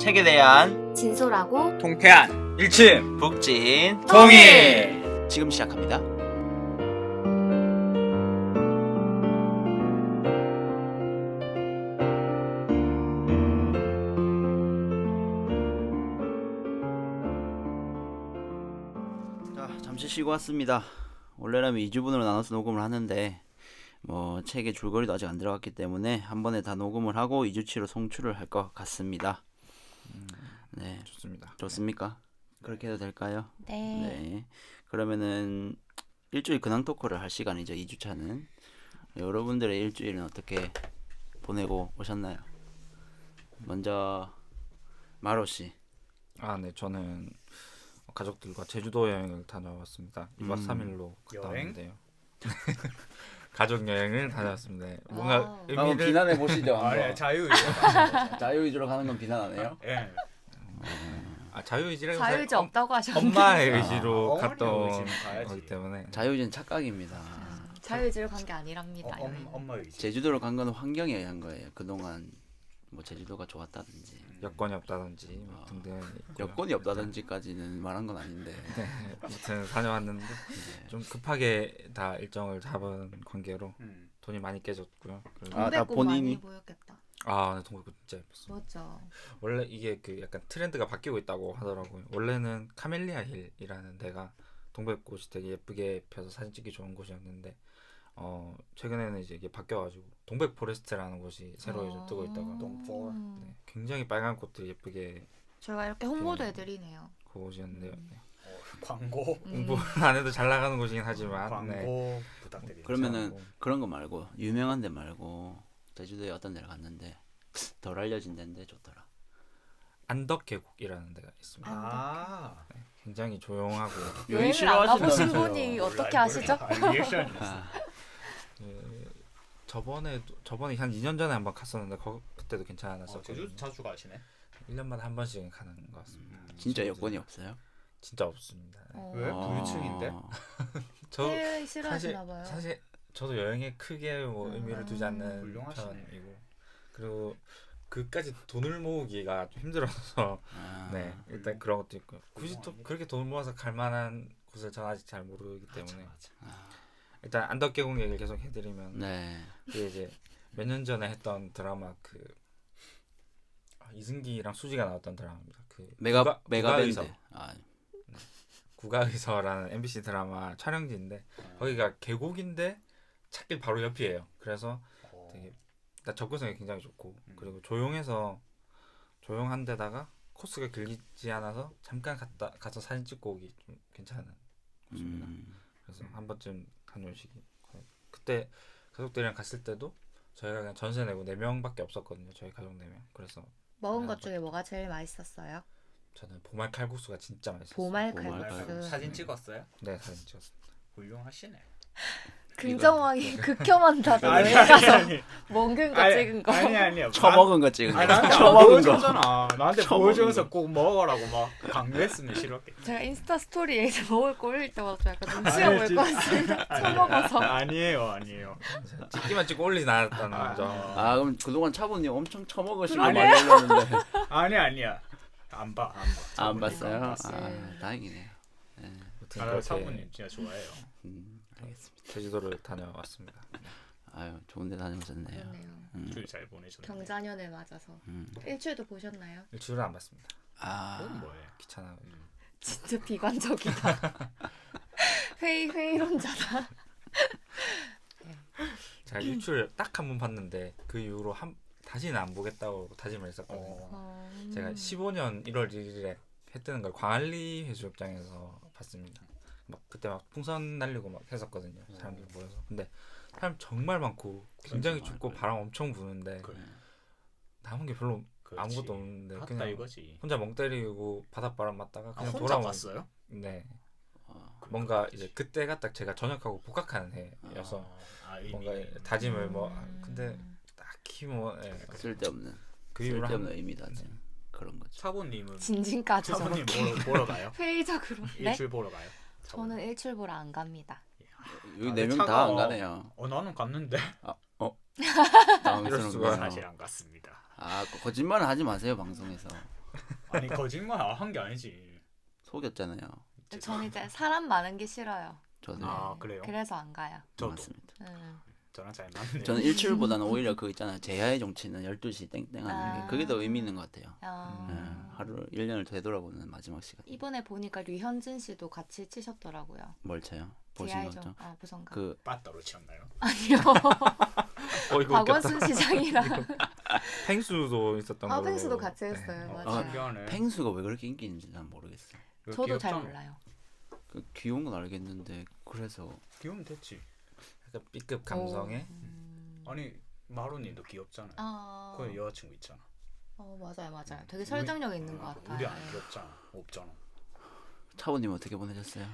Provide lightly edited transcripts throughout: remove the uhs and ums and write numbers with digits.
책에 대한 진솔하고 통쾌한 일침 북진 통일. 지금 시작합니다. 자, 잠시 쉬고 왔습니다. 원래라면 2주분으로 나눠서 녹음을 하는데 뭐 책의 줄거리도 아직 안 들어갔기 때문에 한 번에 다 녹음을 하고 2주치로 송출을 할 것 같습니다. 네, 좋습니다. 좋습니까? 그렇게 해도 될까요? 네. 네. 그러면은 일주일 근황 토크를 할 시간이죠. 2주차는. 여러분들의 일주일은 어떻게 보내고 오셨나요? 먼저 마로 씨. 네, 저는 가족들과 제주도 여행을 다녀왔습니다. 2박 3일로 갔다 여행? 왔는데요. 가족 여행을 다녀왔습니다. 뭔가 와우. 한번 의미를 비난해 보시죠. 아니 자유의지로 가는 거죠. 자유의지로 가는 건 비난하네요. 예. 자유의지라고 자유의지 없다고 하셨는데 엄마의 의지로 어머니 갔던 의지는 가야지. 거기 때문에 자유의지는 착각입니다. 자유의지로 간 게 아니랍니다. 엄마 의지. 제주도로 간 건 환경에 의한 거예요. 그동안 뭐 제주도가 좋았다든지 여건이 없다든지 뭐 등등 있고요. 여건이 없다든지까지는 말한 건 아닌데. 아무튼 다녀왔는데 좀 급하게 다 일정을 잡은 관계로 음. 돈이 많이 깨졌고요. 그리고 다 동백꽃 본인이? 많이 보였겠다. 네, 동백꽃 진짜 예뻤어요. 맞죠. 원래 이게 그 약간 트렌드가 바뀌고 있다고 하더라고요. 원래는 카멜리아 힐이라는 데가 동백꽃이 되게 예쁘게 펴서 사진 찍기 좋은 곳이었는데 최근에는 이제 이게 바뀌어가지고 동백 포레스트라는 곳이 새로 요즘 뜨고 있다가 동포. 네, 굉장히 빨간 꽃들이 예쁘게 저희가 이렇게 홍보도 해드리네요. 곳이었는데요. 네. 광고. 공부 안 해도 잘 나가는 곳이긴 하지만 광고 네. 부탁드립니다. 그러면은 그런 거 말고 유명한 데 말고 제주도에 어떤 데를 갔는데 덜 알려진 데인데 좋더라. 안덕 계곡이라는 데가 있습니다. 아. 굉장히 조용하고 여행을 안 가보신 분이 어떻게 아시죠? 리액션이 있어. 아, 저번에 한 2년 전에 한번 갔었는데 그때도 괜찮았었거든요. 제주 자주 가시네. 1년마다 한 번씩은 가는 것 같습니다. 진짜 여건이 없어요? 진짜 없습니다. 왜? 부유층인데? 저 해외 싫어하시나 봐요. 사실 저도 여행에 크게 뭐 의미를 두지 않는 훌륭하시네. 편이고 그리고 그까지 돈을 모으기가 좀 힘들어서 아, 네 일단 그런 것도 있고요. 굳이 또 그렇게 돈 모아서 갈 만한 곳을 전 아직 잘 모르기 때문에 일단 안덕계곡 얘기를 계속 해드리면 네. 그게 이제 몇 년 전에 했던 드라마 이승기랑 수지가 나왔던 드라마입니다. 그 메가밴드. 국가의서. 아, 국가의서라는 MBC 드라마 촬영지인데 거기가 계곡인데 찾길 바로 옆이에요. 그래서 되게 일단 접근성이 굉장히 좋고 그리고 조용한 데다가 코스가 길지 않아서 잠깐 가서 사진 찍고 오기 좀 괜찮은 곳입니다. 그래서 한 번쯤 다녀오시기. 그때 가족들이랑 갔을 때도 저희가 그냥 전세 내고 4명밖에 없었거든요. 저희 가족 4명. 그래서 먹은 것 중에 뭐가 제일 맛있었어요? 저는 보말 칼국수가 진짜 맛있었어요. 보말 보말 칼국수. 칼국수. 사진 찍었어요? 네, 사진 찍었습니다. 훌륭하시네. 긍정왕이 극혐한다고 아니, 여행 가서 아니. 먹은 거 아니, 찍은 거. 아니야. 처먹은 거 찍은 거. 나한테 처먹은 거. 보여주잖아. 나한테 처먹은 보여주면서 거. 꼭 먹으라고 막 강요했으면 싫었겠지. 제가 인스타 스토리에 이제 먹을 거 올릴 때마다 좀 약간 눈치가 보일 것 같습니다. 처먹어서. 아니에요. 찍기만 찍고 올리진 않았다는 점. 아, 그럼 그동안 차보님 엄청 처먹으시고 아니. 많이 올렸는데 아니야. 안 봐. 안 봤어요? 안 아, 봤어요. 다행이네요. 네. 아무튼 아, 그렇게 차분님 진짜 좋아해요. 알겠습니다. 제주도를 다녀왔습니다. 아유, 좋은 데 다녀오셨네요. 그러네요. 줄 잘 보내셨네. 경자년을 맞아서. 일주일도 보셨나요? 일주일은 안 봤습니다. 아, 그건 뭐해? 귀찮아. 진짜 비관적이다. 회의론자다. 제가 일주일 딱 한 번 봤는데 그 이후로 다시는 안 보겠다고 다짐을 했었거든요. 제가 15년 1월 1일에 해 뜨는 걸 광안리 해수욕장에서 봤습니다. 막 그때 막 풍선 날리고 막 했었거든요. 사람들 모여서. 근데 사람 정말 많고 굉장히 춥고 바람 엄청 부는데 그래. 남은 게 별로 그렇지. 아무것도 없는데 갔다 그냥 이거지. 혼자 멍 때리고 바닷바람 맞다가 그냥 혼자 돌아오는. 갔어요? 네. 아, 뭔가 이제 그때가 딱 제가 전역하고 복학하는 해여서 뭔가 다짐을 뭐 근데 딱히 뭐 쓸데없는 그 이후로 쓸데없는 의미다. 그런 거죠. 차보님은 진진까지 차보님 저렇게 보러 가요? 회의적으로. 네? 일출 보러 가요? 저는 일출 보러 안 갑니다. 여기 4명 다 안 가네요. 나는 갔는데 이럴 수가. 당황스럽네요. 사실 안 갔습니다. 아, 거짓말은 하지 마세요, 방송에서. 아니 거짓말 한 게 아니지. 속였잖아요. 저는 이제 사람 많은 게 싫어요. 저도 아 그래요? 그래서 안 가요. 저도. 맞습니다. 저랑 잘 맞네. 저는 일출보다는 오히려 그 있잖아요. 제야의 정치는 12시 땡땡 하는 게 그게 더 의미 있는 것 같아요. 하루 1년을 되돌아보는 마지막 시간. 이번에 보니까 류현진 씨도 같이 치셨더라고요. 뭘 쳐요? 보신 제야의 거죠? 부성가. 그 빠따로 치었나요? 아니요. 이거 웃겼다. 박원순 시장이랑 팽수도 있었던 거. 팽수도 같이 했어요. 맞아요. 신기하네. 팽수가 왜 그렇게 인기 있는지 난 모르겠어요. 저도 잘 몰라요. 그 귀여운 건 알겠는데 그래서 귀여우면 됐지. 약간 B급 감성에 아니 마루님도 귀엽잖아요. 아, 그 여자친구 있잖아. 맞아요. 되게 설득력 있는 것 같아요. 우리 안 귀엽잖아. 없잖아. 차우님 어떻게 보내셨어요?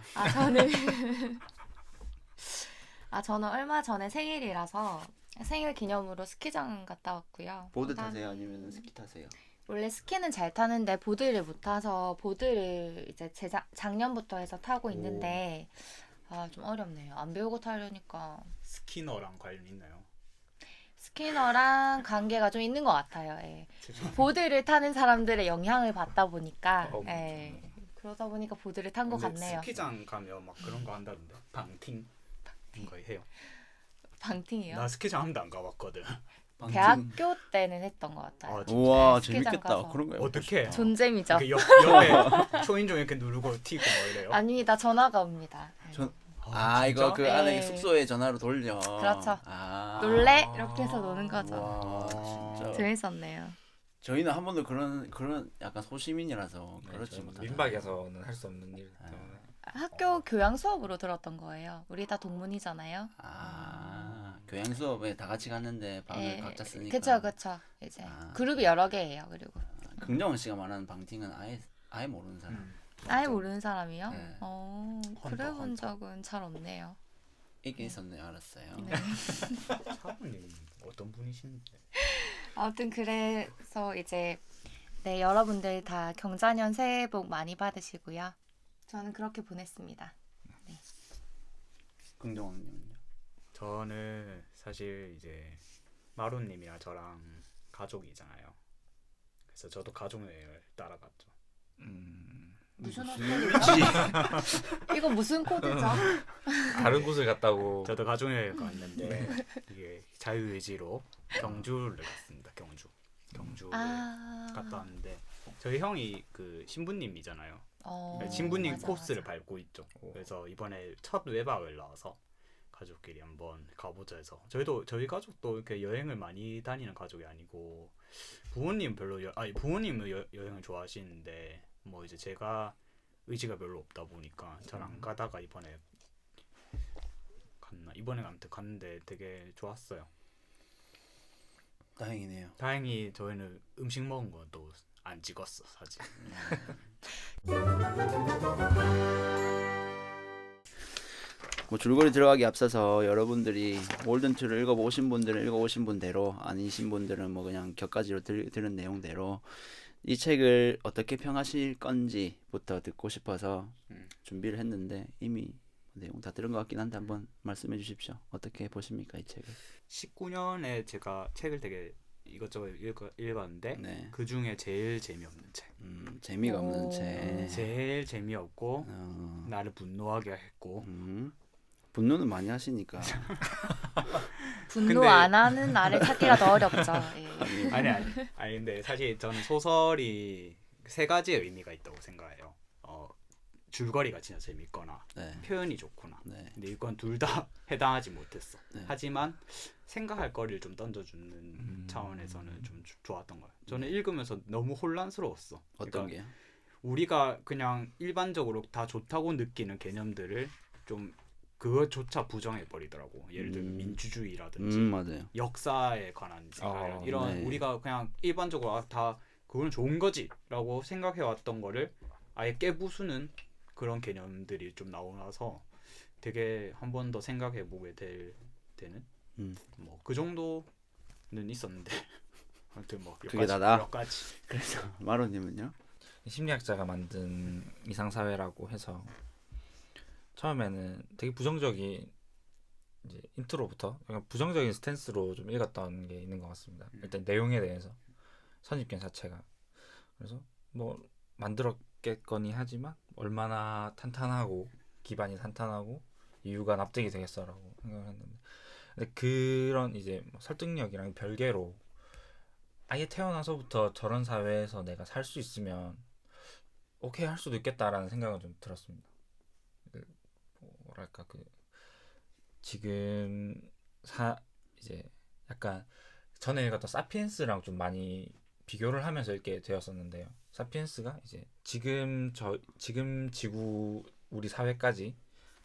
저는 얼마 전에 생일이라서 생일 기념으로 스키장 갔다 왔고요. 보드 그다음에 타세요? 아니면 스키 타세요? 원래 스키는 잘 타는데 보드를 못 타서 보드를 이제 작년부터 해서 타고 있는데 좀 어렵네요. 안 배우고 타려니까 스키너랑 관련 있나요? 스키너랑 관계가 좀 있는 것 같아요. 예. 보드를 타는 사람들의 영향을 받다 보니까 예. 그러다 보니까 보드를 탄 것 근데 같네요. 스키장 가면 막 그런 거 한다던데. 방팅 거 해요. 방팅이요? 나 스키장 한 번도 안 가봤거든. 대학교 때는 했던 것 같아요. 우와 네, 스키장 재밌겠다. 가서. 그런 거 어떻게? 존재미죠. 이렇게 옆에 초인종 이렇게 누르고 튀고 뭐 이래요. 아닙니다. 전화가 옵니다. 이거 그 진짜? 안에 네. 숙소에 전화로 돌려. 그렇죠. 아. 놀래? 이렇게 해서 노는 거죠. 와 진짜. 재밌었네요. 저희는 한 번도 그런 약간 소시민이라서 그렇지 못하죠. 민박에서는 할 수 없는 일 때문에. 학교 교양 수업으로 들었던 거예요. 우리 다 동문이잖아요. 교양 수업에 다 같이 갔는데 방을 각자 쓰니까. 그쵸. 이제 그룹이 여러 개예요. 그리고 긍정원 씨가 말하는 방팅은 아예 모르는 사람. 아예 모르는 사람이요? 네. 그래 본 적은 잘 없네요. 있긴 있었네 알았어요. 네. 사부님 어떤 분이신데? 아무튼 그래서 이제 네 여러분들 다 경자년 새해 복 많이 받으시고요. 저는 그렇게 보냈습니다. 긍정원님은요? 저는 사실 이제 마루님이랑 저랑 가족이잖아요. 그래서 저도 가족여행을 따라갔죠. 무슨 코드죠? 이거 무슨 코드죠? 다른 곳을 갔다고. 저도 가족여행 갔는데 이게 자유의지로 경주를 갔습니다. 경주를 갔다 왔는데 저희 형이 그 신부님이잖아요. 신부님 맞아, 코스를 맞아. 밟고 있죠. 그래서 이번에 첫 외박을 나와서 가족끼리 한번 가보자 해서 저희 가족도 이렇게 여행을 많이 다니는 가족이 아니고 부모님 부모님은 여행을 좋아하시는데 뭐 이제 제가 의지가 별로 없다 보니까 잘 안 가다가 이번에 아무튼 갔는데 되게 좋았어요. 다행이네요. 다행히 저희는 음식 먹은 것도 안 찍었어 사진. 뭐 줄거리 들어가기 앞서서 여러분들이 몰든투를 읽어보신 분들은 읽어보신 분대로 아니신 분들은 뭐 그냥 격가지로 들은 내용대로 이 책을 어떻게 평하실 건지부터 듣고 싶어서 준비를 했는데 이미 내용 다 들은 것 같긴 한데 한번 말씀해 주십시오. 어떻게 보십니까 이 책을? 19년에 제가 책을 되게 이것저것 읽었는데 네. 그 중에 제일 재미없는 책. 재미가 없는 책. 제일 재미없고 어, 나를 분노하게 했고 분노는 많이 하시니까. 분노 근데- 안 하는 나를 찾기가 더 어렵죠. 예. 아니 근데 사실 저는 소설이 세 가지의 의미가 있다고 생각해요. 줄거리가 진짜 재밌거나 네. 표현이 좋구나. 네. 근데 이건 둘 다 해당하지 못했어. 네. 하지만 생각할 거리를 좀 던져주는 차원에서는 좀 좋았던 거예요. 저는 읽으면서 너무 혼란스러웠어. 어떤 그러니까 게요? 우리가 그냥 일반적으로 다 좋다고 느끼는 개념들을 좀 그것조차 부정해 버리더라고. 예를 들면 민주주의라든지 맞아요. 역사에 관한 생각 이런 네. 우리가 그냥 일반적으로 다 그거는 좋은 거지라고 생각해 왔던 거를 아예 깨부수는 그런 개념들이 좀 나오나서 되게 한 번 더 생각해 보게 되는 뭐 그 정도는 있었는데 아무튼 뭐 그게 다다? 몇 가지. 그래서 마로님은요? 심리학자가 만든 이상사회라고 해서 처음에는 되게 부정적인 이제 인트로부터 약간 부정적인 스탠스로 좀 읽었던 게 있는 것 같습니다. 일단 내용에 대해서 선입견 자체가 그래서 뭐 만들었겠거니 하지만 얼마나 탄탄하고 기반이 탄탄하고 이유가 납득이 되겠어라고 생각을 했는데, 근데 그런 이제 뭐 설득력이랑 별개로 아예 태어나서부터 저런 사회에서 내가 살 수 있으면 오케이 할 수도 있겠다라는 생각은 좀 들었습니다. 뭐랄까 그 지금 이제 약간 전에 읽었던 사피엔스랑 좀 많이 비교를 하면서 읽게 되었었는데요. 사피엔스가 이제 지금 지구 우리 사회까지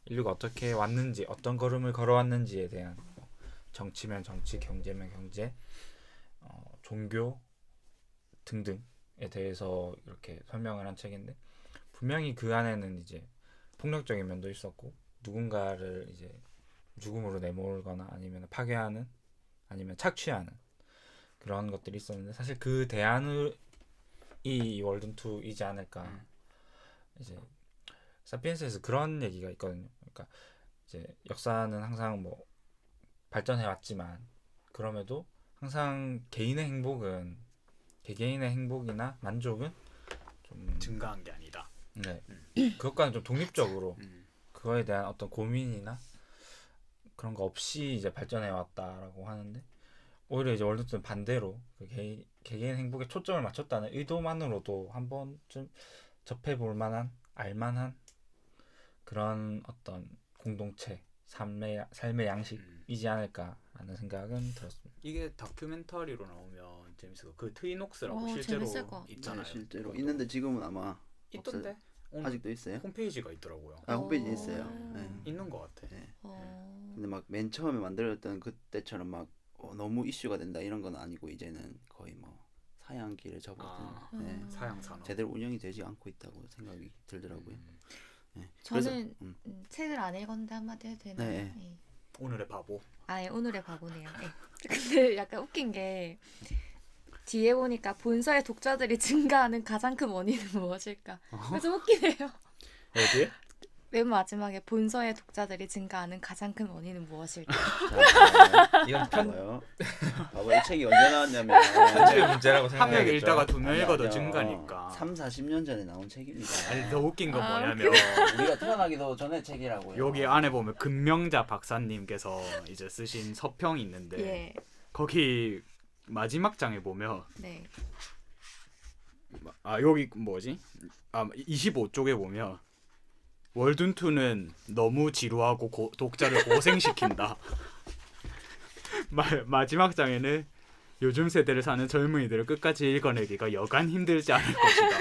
인류가 어떻게 왔는지, 어떤 걸음을 걸어왔는지에 대한 뭐 정치면 정치, 경제면 경제, 종교 등등에 대해서 이렇게 설명을 한 책인데, 분명히 그 안에는 이제 폭력적인 면도 있었고 누군가를 이제 죽음으로 내몰거나 아니면 파괴하는 아니면 착취하는 그런 것들이 있었는데, 사실 그 대안이 월든2이지 않을까. 이제 사피엔스에서 그런 얘기가 있거든요. 그러니까 이제 역사는 항상 뭐 발전해 왔지만 그럼에도 항상 개개인의 행복이나 만족은 좀 증가한 게 아니다. 네. 그것과는 좀 독립적으로 그거에 대한 어떤 고민이나 그런 거 없이 이제 발전해 왔다라고 하는데, 오히려 이제 월드는 반대로 그 개개인 행복에 초점을 맞췄다는 의도만으로도 한 번쯤 접해볼 만한, 알만한 그런 어떤 공동체, 삶의 양식이지 않을까라는 생각은 들었습니다. 이게 다큐멘터리로 나오면 재밌을 거. 그 트위녹스라고 오, 실제로 재밌을 것 같아. 있잖아요. 실제로 그것도 있는데 지금은 아마 있던데 오늘 아직도 있어요? 홈페이지가 있더라고요. 아, 홈페이지 오. 있어요. 네. 있는 것 같아. 네. 어. 근데 막 맨 처음에 만들었던 그때처럼 막 너무 이슈가 된다 이런 건 아니고 이제는 거의 뭐 사양길에 접어든 네. 사양 산업. 제대로 운영이 되지 않고 있다고 생각이 들더라고요. 음. 네. 저는 그래서, 책을 안 읽었는데 한마디 해도 되나요? 네. 예. 오늘의 바보. 아, 예, 오늘의 바보네요. 예. 근데 약간 웃긴 게 뒤에 보니까 본서의 독자들이 증가하는 가장 큰 원인은 무엇일까? 그래서 웃기네요. 어디에? 맨 마지막에 본서의 독자들이 증가하는 가장 큰 원인은 무엇일까? 자, 이건 편 봐봐요. 봐봐요. 이 책이 언제 나왔냐면 편집의 문제라고 한 명 생각하겠죠. 읽다가 두 명 읽어도 아니요. 증가니까. 30-40년 전에 나온 책입니다. 아니 더 웃긴 건 아, 뭐냐면 우리가 태어나기도 전에 책이라고요. 여기 안에 보면 금명자 박사님께서 이제 쓰신 서평이 있는데 예. 거기 마지막 장에 보면 네. 여기 뭐지? 25쪽에 보면 월든2는 너무 지루하고 독자를 고생시킨다. 마지막 장에는 요즘 세대를 사는 젊은이들을 끝까지 읽어내기가 여간 힘들지 않을 것이다.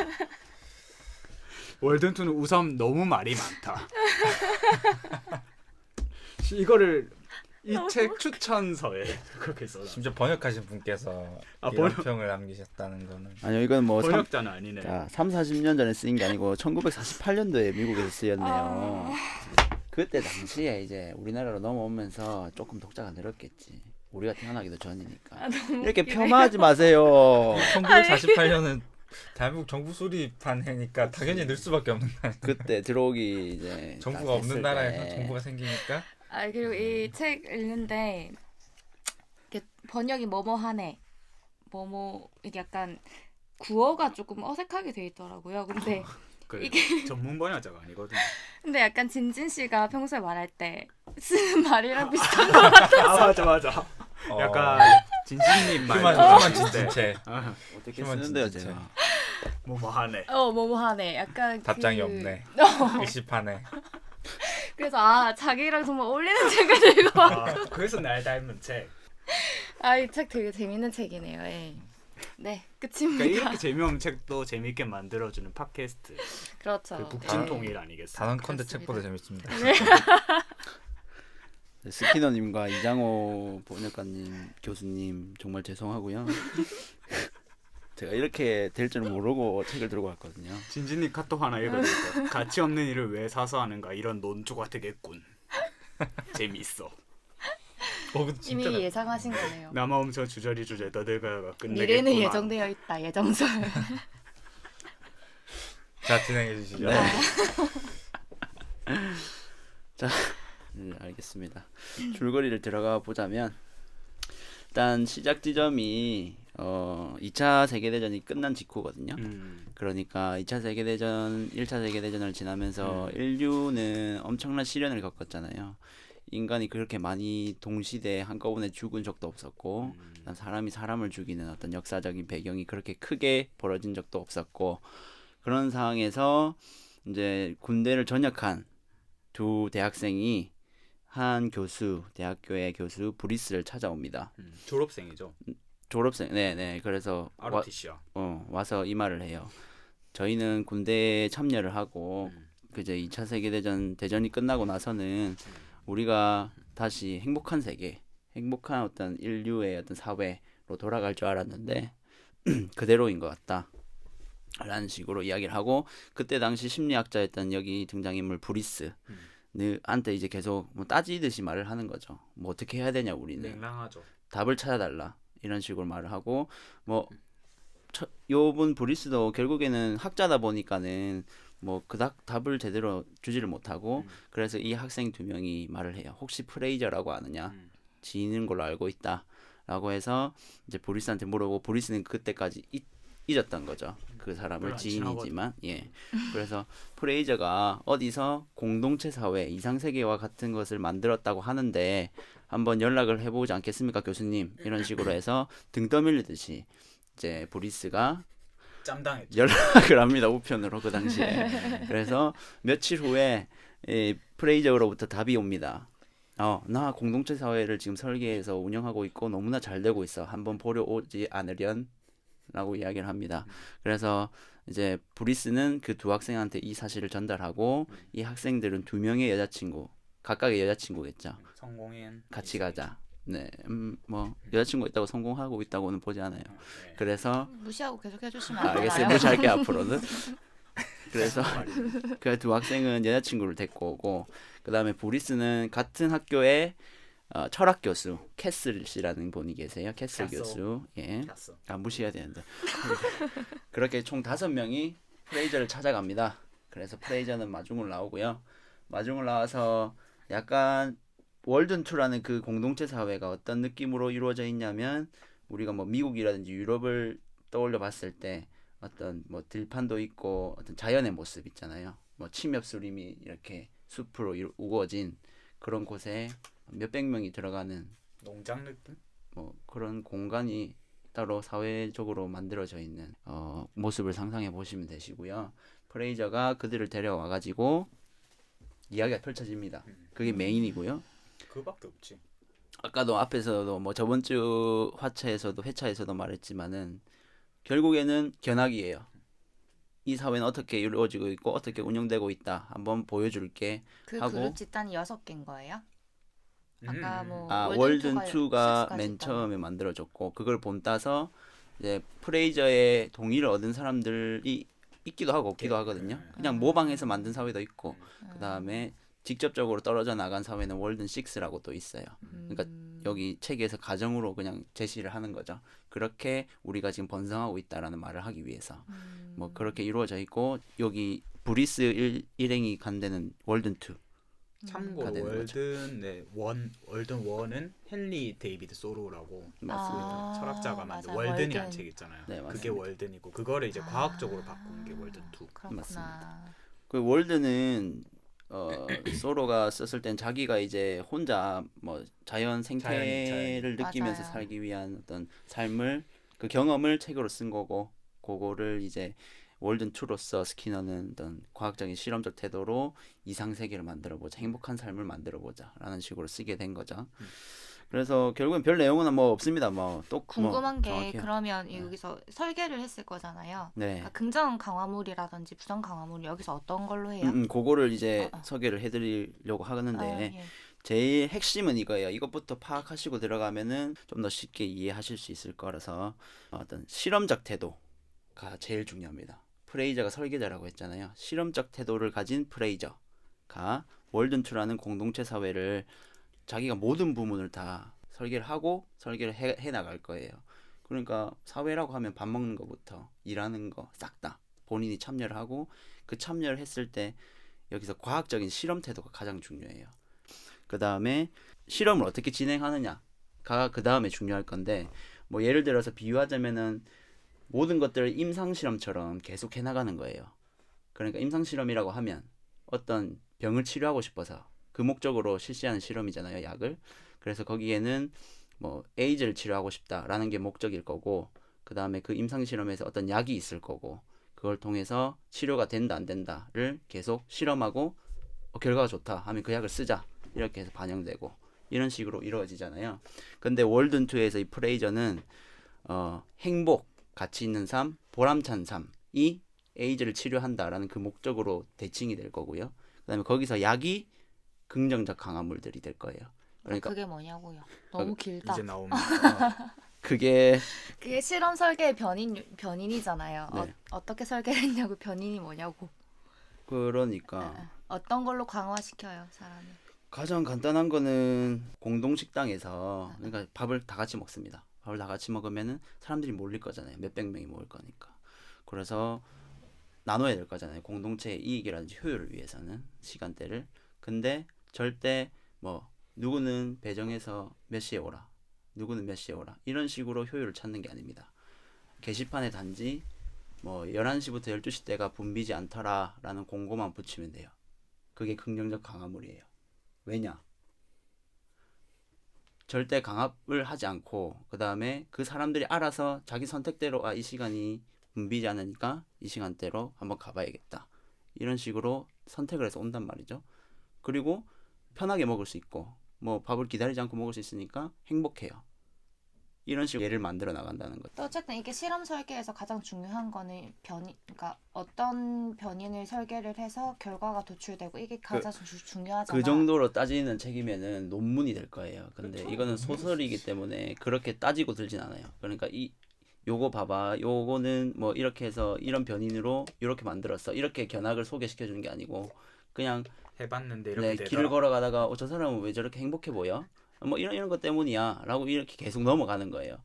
월든2는 우선 너무 말이 많다. 이거를 이 책 추천서에 그렇게 써. 심지어 번역하신 분께서 이런 평을 남기셨다는 거는 아니요, 이건 뭐 번역자는 아니네. 30-40년 전에 쓰인 게 아니고 1948년도에 미국에서 쓰였네요. 그때 당시에 이제 우리나라로 넘어오면서 조금 독자가 늘었겠지. 우리가 태어나기도 전이니까. 이렇게 폄하하지 마세요. 1948년은 대한민국 정부 수립한 해니까 당연히 늘 수밖에 없는 거 아니에요. 그때 들어오기 이제 정부가 딱 없는 됐을 나라에서 때. 정부가 생기니까 그리고 이 책 읽는데 이렇게 번역이 뭐뭐하네, 뭐뭐 이게 약간 구어가 조금 어색하게 돼 있더라고요. 근데 이게 전문 번역자가 아니거든. 근데 약간 진진 씨가 평소에 말할 때 쓰는 말이랑 비슷한 것 같아. 맞아. 약간 진진님 말. 휴먼 진진체 어떻게 휴먼 쓰는데요, 진짜. 제가? 뭐하네. 뭐뭐하네. 약간 답장이 없네. 일시판에. 그래서 자기랑 정말 어울리는 책을 들고 그래서 날 닮은 책. 이 책 되게 재밌는 책이네요. 예. 네, 끝입니다. 그러니까 이렇게 재미없는 책도 재미있게 만들어주는 팟캐스트. 그렇죠. 그 북진통일 아니겠어요? 단언컨대 그렇습니다. 책보다 재밌습니다. 네, 스키너님과 이장호 번역가님, 교수님 정말 죄송하고요. 제가 이렇게 될 줄은 모르고 책을 들고 왔거든요. 진진님 카톡 하나 읽어줄게요. 가치 없는 일을 왜 사서 하는가 이런 논조가 되겠군. 재미있어. 이미 예상하신 거네요. 남아오면서 주저리 떠들다가 끝내겠구만. 미래는 예정되어 있다. 예정설. 자, 진행해 주시죠. 네. 자, 네, 알겠습니다. 줄거리를 들어가 보자면 일단 시작 지점이 2차 세계대전이 끝난 직후거든요. 음. 그러니까 2차 세계대전, 1차 세계대전을 지나면서 인류는 엄청난 시련을 겪었잖아요. 인간이 그렇게 많이 동시대에 한꺼번에 죽은 적도 없었고, 사람이 사람을 죽이는 어떤 역사적인 배경이 그렇게 크게 벌어진 적도 없었고, 그런 상황에서 이제 군대를 전역한 두 대학생이 한 교수, 대학교의 교수 브리스를 찾아옵니다. 졸업생이죠. 졸업생, 네네. 그래서 ROTC야. 와서 이 말을 해요. 저희는 군대에 참여를 하고 음. 그제 2차 세계대전 대전이 끝나고 나서는 우리가 다시 행복한 세계, 행복한 어떤 인류의 어떤 사회로 돌아갈 줄 알았는데 그대로인 것 같다. 라는 식으로 이야기를 하고 그때 당시 심리학자였던 여기 등장인물 브리스 한테 이제 계속 뭐 따지듯이 말을 하는 거죠. 뭐 어떻게 해야 되냐 우리는. 냉랭하죠. 답을 찾아달라. 이런 식으로 말을 하고 뭐 요분 브리스도 결국에는 학자다 보니까는 뭐 그닥 답을 제대로 주지를 못하고 그래서 이 학생 두 명이 말을 해요. 혹시 프레이저라고 아느냐? 지인인 걸로 알고 있다라고 해서 이제 브리스한테 물어보고 브리스는 그때까지 잊었던 거죠. 그 사람을 별로 안 지인이지만 예. 그래서 프레이저가 어디서 공동체 사회, 이상세계와 같은 것을 만들었다고 하는데 한번 연락을 해보지 않겠습니까, 교수님? 이런 식으로 해서 등 떠밀리듯이 이제 브리스가 짬당했죠. 연락을 합니다. 우편으로 그 당시에. 그래서 며칠 후에 이 프레이저로부터 답이 옵니다. 나 공동체 사회를 지금 설계해서 운영하고 있고 너무나 잘 되고 있어. 한번 보러 오지 않으련? 라고 이야기를 합니다. 그래서 이제 브리스는 그 두 학생한테 이 사실을 전달하고 이 학생들은 두 명의 여자친구, 각각의 여자친구겠죠. 성공인 같이 가자. 네, 뭐 여자친구 있다고 성공하고 있다고는 보지 않아요. 네. 그래서 무시하고 계속 해주시면 안 알겠어요. 되나요? 무시할게 앞으로는. 그래서 그 두 학생은 여자친구를 데리고 오고 그 다음에 브리스는 같은 학교의 철학 교수 캐슬 씨라는 분이 계세요. 캐슬 캐슬. 교수. 예. 갔어. 무시해야 되는데. 그렇게 총 5명이 프레이저를 찾아갑니다. 그래서 프레이저는 마중을 나오고요. 마중을 나와서 약간 월든2라는 그 공동체 사회가 어떤 느낌으로 이루어져 있냐면 우리가 뭐 미국이라든지 유럽을 떠올려 봤을 때 어떤 뭐 들판도 있고 어떤 자연의 모습 있잖아요. 뭐 침엽 수림이 이렇게 숲으로 우거진 그런 곳에 몇백 명이 들어가는 농장 느낌? 뭐 그런 공간이 따로 사회적으로 만들어져 있는 모습을 상상해 보시면 되시고요. 프레이저가 그들을 데려와 가지고 이야기가 펼쳐집니다. 그게 메인이고요. 그밖에 없지. 아까도 앞에서도 뭐 저번 주 회차에서도 말했지만은 결국에는 견학이에요. 이 사회는 어떻게 이루어지고 있고 어떻게 운영되고 있다. 한번 보여줄게 그 하고 그룹 집단이 6개인 거예요? 아까 뭐 월든2가 월든2가 맨 처음에 만들어졌고 그걸 본따서 이제 프레이저의 동의를 얻은 사람들이 있기도 하고 없기도 하거든요. 그냥 모방해서 만든 사회도 있고 그 다음에 직접적으로 떨어져 나간 사회는 월든6라고 또 있어요. 그러니까 여기 책에서 가정으로 그냥 제시를 하는 거죠. 그렇게 우리가 지금 번성하고 있다라는 말을 하기 위해서 뭐 그렇게 이루어져 있고 여기 브리스 일행이 간 데는 월든2 참고로 되는 거죠. 월든 원은 헨리 데이비드 소로라고 맞습니다. 철학자가 만든 맞아요. 월든이라는 월든. 책 있잖아요. 네, 그게 맞습니다. 월든이고 그거를 이제 과학적으로 바꾼 게 월든 2. 그렇구나. 맞습니다. 그 월드는 소로가 썼을 땐 자기가 이제 혼자 뭐 자연 생태를 자연. 느끼면서 맞아요. 살기 위한 어떤 삶을 그 경험을 책으로 쓴 거고 그거를 이제 월든2로서 스키너는 어떤 과학적인 실험적 태도로 이상 세계를 만들어 보자, 행복한 삶을 만들어 보자라는 식으로 쓰게 된 거죠. 그래서 결국엔 별 내용은 뭐 없습니다. 또 궁금한 게 정확해요. 그러면 여기서 설계를 했을 거잖아요. 네. 그러니까 긍정 강화물이라든지 부정 강화물 여기서 어떤 걸로 해요? 그거를 이제 소개를 해드리려고 하는데 예. 제일 핵심은 이거예요. 이것부터 파악하시고 들어가면은 좀 더 쉽게 이해하실 수 있을 거라서 어떤 실험적 태도가 제일 중요합니다. 프레이저가 설계자라고 했잖아요. 실험적 태도를 가진 프레이저가 월든2라는 공동체 사회를 자기가 모든 부분을 다 설계를 하고 설계를 해 나갈 거예요. 그러니까 사회라고 하면 밥 먹는 거부터 일하는 거 싹 다 본인이 참여를 하고 그 참여를 했을 때 여기서 과학적인 실험 태도가 가장 중요해요. 그 다음에 실험을 어떻게 진행하느냐가 그 다음에 중요할 건데 뭐 예를 들어서 비유하자면은 모든 것들을 임상 실험처럼 계속 해나가는 거예요. 그러니까 임상 실험이라고 하면 어떤 병을 치료하고 싶어서 그 목적으로 실시하는 실험이잖아요, 약을. 그래서 거기에는 뭐 에이즈를 치료하고 싶다라는 게 목적일 거고, 그 다음에 그 임상 실험에서 어떤 약이 있을 거고, 그걸 통해서 치료가 된다 안 된다를 계속 실험하고 결과가 좋다 하면 그 약을 쓰자 이렇게 해서 반영되고 이런 식으로 이루어지잖아요. 근데 월든2에서 이 프레이저는 행복, 가치 있는 삶, 보람찬 삶이 에이즈를 치료한다라는 그 목적으로 대칭이 될 거고요. 그다음에 거기서 약이 긍정적 강화물들이 될 거예요. 그러니까 그게 뭐냐고요. 너무 길다. 이제 나옵니다. 그게 그게 실험 설계의 변인이잖아요. 네. 어떻게 설계를 했냐고 변인이 뭐냐고. 그러니까 어떤 걸로 강화시켜요 사람을. 가장 간단한 거는 공동 식당에서 그러니까 밥을 다 같이 먹습니다. 밥을 다 같이 먹으면은 사람들이 몰릴 거잖아요. 몇백 명이 모일 거니까. 그래서 나눠야 될 거잖아요. 공동체의 이익이라든지 효율을 위해서는 시간대를. 근데 절대 뭐 누구는 배정해서 몇 시에 오라. 누구는 몇 시에 오라. 이런 식으로 효율을 찾는 게 아닙니다. 게시판에 단지 뭐 11시부터 12시 때가 붐비지 않더라라는 공고만 붙이면 돼요. 그게 긍정적 강화물이에요. 왜냐? 절대 강압을 하지 않고 그 다음에 그 사람들이 알아서 자기 선택대로 이 시간이 붐비지 않으니까 이 시간대로 한번 가봐야겠다. 이런 식으로 선택을 해서 온단 말이죠. 그리고 편하게 먹을 수 있고 뭐 밥을 기다리지 않고 먹을 수 있으니까 행복해요. 이런 식으로 예를 만들어 나간다는 거죠. 또 어쨌든 이게 실험 설계에서 가장 중요한 거는 그러니까 어떤 변인을 설계를 해서 결과가 도출되고 이게 가장 중요하잖아. 그 정도로 따지는 책이면은 논문이 될 거예요. 근데 그렇죠. 이거는 소설이기 때문에 그렇게 따지고 들진 않아요. 그러니까 요거 봐봐. 요거는 뭐 이렇게 해서 이런 변인으로 이렇게 만들었어. 이렇게 견학을 소개시켜 주는 게 아니고 그냥 해봤는데 이렇게 되더라. 길을 걸어가다가 저 사람은 왜 저렇게 행복해 보여? 뭐 이런 것 때문이야 라고 이렇게 계속 넘어가는 거예요.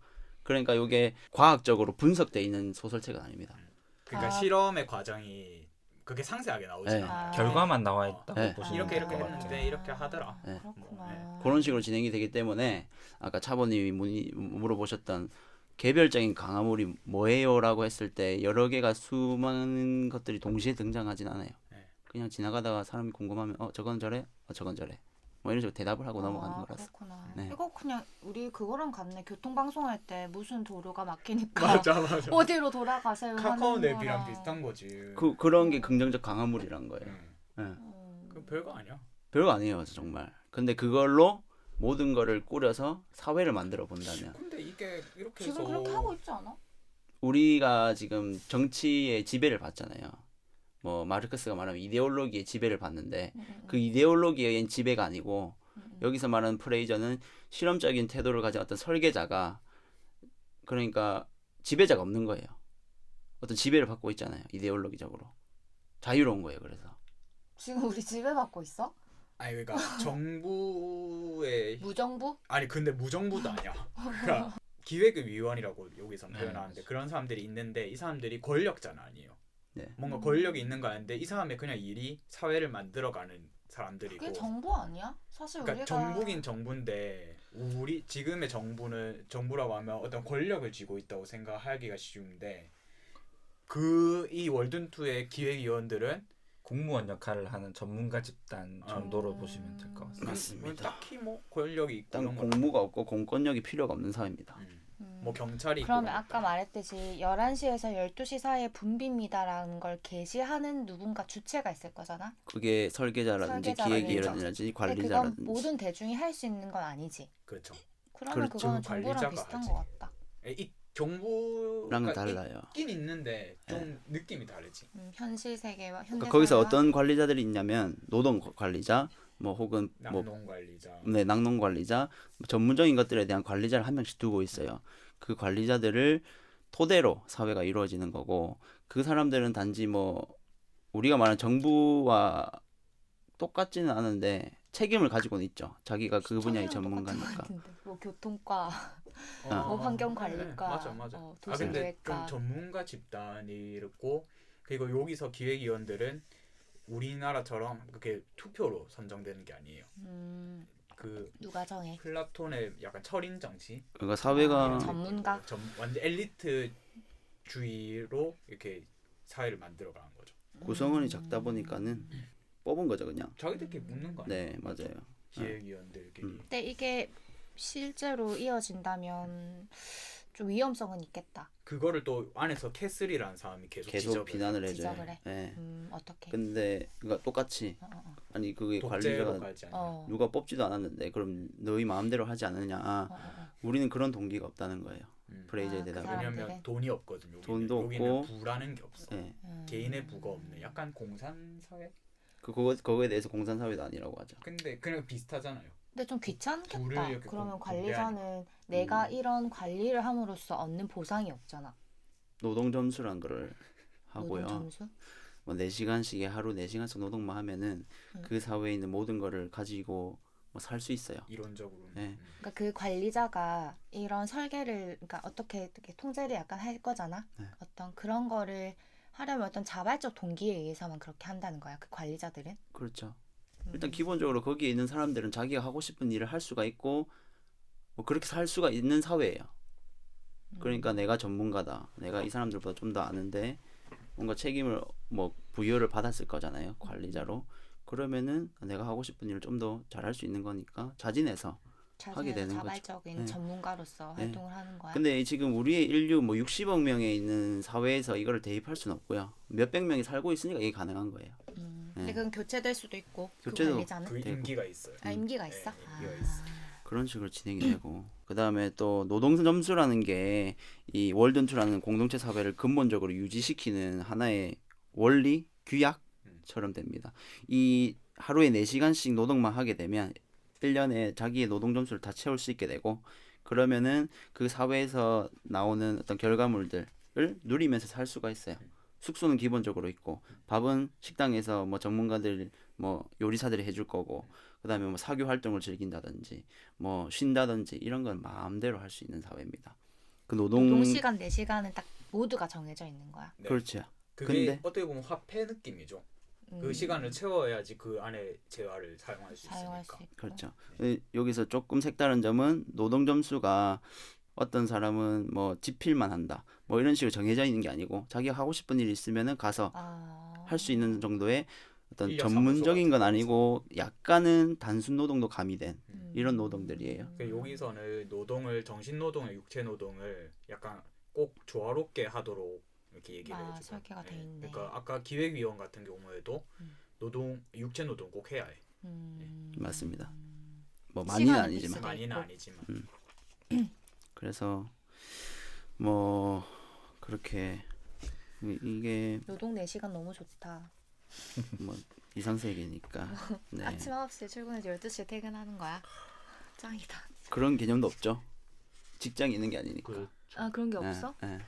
그러니까 이게 과학적으로 분석되어 있는 소설책은 아닙니다. 그러니까 아. 실험의 과정이 그게 상세하게 나오진 네. 않아요. 결과만 나와 있다고 네. 보시면 이렇게 될 것 같아요. 했는데 이렇게 하더라. 네. 그렇구나. 네. 그런 식으로 진행이 되기 때문에 아까 차보님이 물어보셨던 개별적인 강화물이 뭐예요? 라고 했을 때 여러 개가 수많은 것들이 동시에 등장하진 않아요. 네. 그냥 지나가다가 사람이 궁금하면 저건 저래? 저건 저래. 뭐 이런 식으로 대답을 하고 넘어가는 거라서. 그렇구나. 네. 이거 그냥 우리 그거랑 같네. 교통방송할 때 무슨 도로가 막히니까 맞아. 어디로 돌아가세요 카카오 하는 앱이랑 거랑. 비슷한 거지. 그런 게 긍정적 강화물이란 거예요. 네. 그 별거 아니야. 별거 아니에요, 정말. 근데 그걸로 모든 거를 꾸려서 사회를 만들어 본다면 근데 이게 이렇게 해서 지금 그렇게 하고 있지 않아? 우리가 지금 정치의 지배를 받잖아요. 뭐 마르크스가 말하면 이데올로기의 지배를 받는데 그 이데올로기에 의한 지배가 아니고 여기서 말하는 프레이저는 실험적인 태도를 가진 어떤 설계자가 그러니까 지배자가 없는 거예요. 어떤 지배를 받고 있잖아요. 이데올로기적으로. 자유로운 거예요. 그래서. 지금 우리 지배받고 있어? 아니 그러니까 정부의 무정부? 아니 근데 무정부도 아니야. 그러니까 기획위원이라고 여기서 네, 표현하는데 맞아요. 그런 사람들이 있는데 이 사람들이 권력자는 아니에요. 네. 뭔가 권력이 있는 거 아닌데 이 사람의 그냥 일이 사회를 만들어가는 사람들이고. 그게 정부 아니야? 사실 그러니까 우리가 정부긴 정부인데 우리 지금의 정부는 정부라고 하면 어떤 권력을 쥐고 있다고 생각하기가 쉬운데 이 월든2의 기획위원들은 공무원 역할을 하는 전문가 집단 정도로 음. 보시면 될 것 같습니다. 맞습니다. 딱히 뭐 권력이 있고 일단 이런 건 공무가 없고 공권력이 필요가 없는 사회입니다. 뭐 경찰이 있고 그러면 이런 아까 말했듯이 11시에서 12시 사이에 붐빕니다라는 걸 게시하는 누군가 주체가 있을 거잖아. 그게 설계자라든지 설계자라든지. 기획이라든지 근데 그건 관리자라든지 모든 대중이 할 수 있는 건 아니지. 그렇죠. 그러면 그렇죠. 그거는 정부랑 관리자가 비슷한 하지. 것 같다. 이 정부가 랑은 달라요. 있긴 있는데 좀 느낌이 다르지. 현실 세계와 현대 그러니까 거기서 사회와 어떤 관리자들이 있냐면 노동 관리자, 뭐 혹은 뭐 낙농 관리자. 낙농 관리자, 전문적인 것들에 대한 관리자를 한 명씩 두고 있어요. 그 관리자들을 토대로 사회가 이루어지는 거고 그 사람들은 단지 뭐 우리가 말하는 정부와 똑같지는 않은데 책임을 가지고는 있죠. 자기가 그 분야의 시청이랑 똑같은 것 전문가니까. 같은데. 뭐 교통과 뭐 환경관리과, 맞아. 근데 도시계획과. 좀 전문가 집단이고 그리고 여기서 기획위원들은 우리나라처럼 그렇게 투표로 선정되는 게 아니에요. 그 누가 정해? 플라톤의 약간 철인 정치 그러니까 사회가 전문가? 완전 엘리트 주의로 이렇게 사회를 만들어가는 거죠. 구성원이 작다 보니까는 뽑은 거죠 그냥. 자기들끼리 묻는 거 아니에요? 네 맞아요. 기획위원들끼리. 근데 이게 실제로 이어진다면 좀 위험성은 있겠다. 그거를 또 안에서 캐슬이라는 사람이 계속 지적을 비난을 해줘요. 지적을 해. 네. 어떻게? 근데 그러니까 똑같이 아니 그게 독재로 관리자가 가지 않아요. 누가 뽑지도 않았는데 그럼 너희 마음대로 하지 않느냐. 우리는 그런 동기가 없다는 거예요. 프레이저에 그 대답을. 사람들은? 왜냐면 돈이 없거든요. 돈도 여기는 없고. 부라는 게 없어. 네. 개인의 부가 없는 약간 공산 사회? 그거에 대해서 공산사회도 아니라고 하죠. 근데 그냥 비슷하잖아요. 근데 좀 둘을 귀찮겠다. 이렇게 그러면 공개하니까. 관리자는 내가 이런 관리를 함으로써 얻는 보상이 없잖아. 노동 점수란 거를 하고요. 노동 점수? 뭐 4시간씩에 하루 4시간씩 노동만 하면은 그 사회에 있는 모든 거를 가지고 뭐 살 수 있어요. 이론적으로. 네. 그러니까 그 관리자가 이런 설계를 그러니까 어떻게 통제를 약간 할 거잖아. 네. 어떤 그런 거를 하려면 어떤 자발적 동기에 의해서만 그렇게 한다는 거야. 그 관리자들은. 그렇죠. 일단 기본적으로 거기에 있는 사람들은 자기가 하고 싶은 일을 할 수가 있고 뭐 그렇게 살 수가 있는 사회예요. 그러니까 내가 전문가다. 내가 이 사람들보다 좀 더 아는데 뭔가 책임을 뭐 부여를 받았을 거잖아요. 관리자로. 그러면은 내가 하고 싶은 일을 좀 더 잘할 수 있는 거니까 자진해서 하게 되는 거죠. 자발적인 네. 전문가로서 네. 활동을 하는 거야. 근데 지금 우리의 인류 뭐 60억 명에 있는 사회에서 이거를 대입할 수는 없고요. 몇백 명이 살고 있으니까 이게 가능한 거예요. 근데 그건 교체될 수도 있고 그 교체도 관리자는 그 임기가 있어요. 임기가 있어? 네, 임기가 있어. 그런 식으로 진행이 되고 그 다음에 또 노동 점수라는 게 이 월든투라는 공동체 사회를 근본적으로 유지시키는 하나의 원리 규약처럼 됩니다. 이 하루에 4시간씩 노동만 하게 되면 1년에 자기의 노동 점수를 다 채울 수 있게 되고 그러면은 그 사회에서 나오는 어떤 결과물들을 누리면서 살 수가 있어요. 숙소는 기본적으로 있고 밥은 식당에서 뭐 전문가들 뭐 요리사들이 해줄 거고 그다음에 뭐 사교 활동을 즐긴다든지 뭐 쉰다든지 이런 건 마음대로 할 수 있는 사회입니다. 그 노동 시간 4시간은 딱 모두가 정해져 있는 거야. 네. 그렇죠. 그게 근데 어떻게 보면 화폐 느낌이죠. 그 시간을 채워야지 그 안에 재화를 사용할 수 사용할 있으니까. 수 있고. 그렇죠. 여기서 조금 색다른 점은 노동 점수가 어떤 사람은 뭐 지필만 한다 뭐 이런 식으로 정해져 있는 게 아니고 자기가 하고 싶은 일이 있으면은 가서 할 수 있는 정도의 어떤 인력 전문적인 건 사무소 아니고 약간은 단순 노동도 가미된 이런 노동들이에요. 그러니까 여기서는 노동을 정신 노동과 육체 노동을 약간 꼭 조화롭게 하도록 이렇게 얘기를 해주고. 설계가 돼 있네. 그러니까 아까 기획위원 같은 경우에도 노동 육체 노동 꼭 해야 해. 맞습니다. 뭐 많이는 시간은 아니지만 있어도 많이는 있고. 아니지만. 그래서 뭐 그렇게 이게 노동 4시간 너무 좋다. 뭐 이상세계니까 네. 아침 9시에 출근해서 12시에 퇴근하는 거야. 짱이다. 그런 개념도 없죠. 직장이 있는 게 아니니까. 아 그런 게 없어? 네, 네.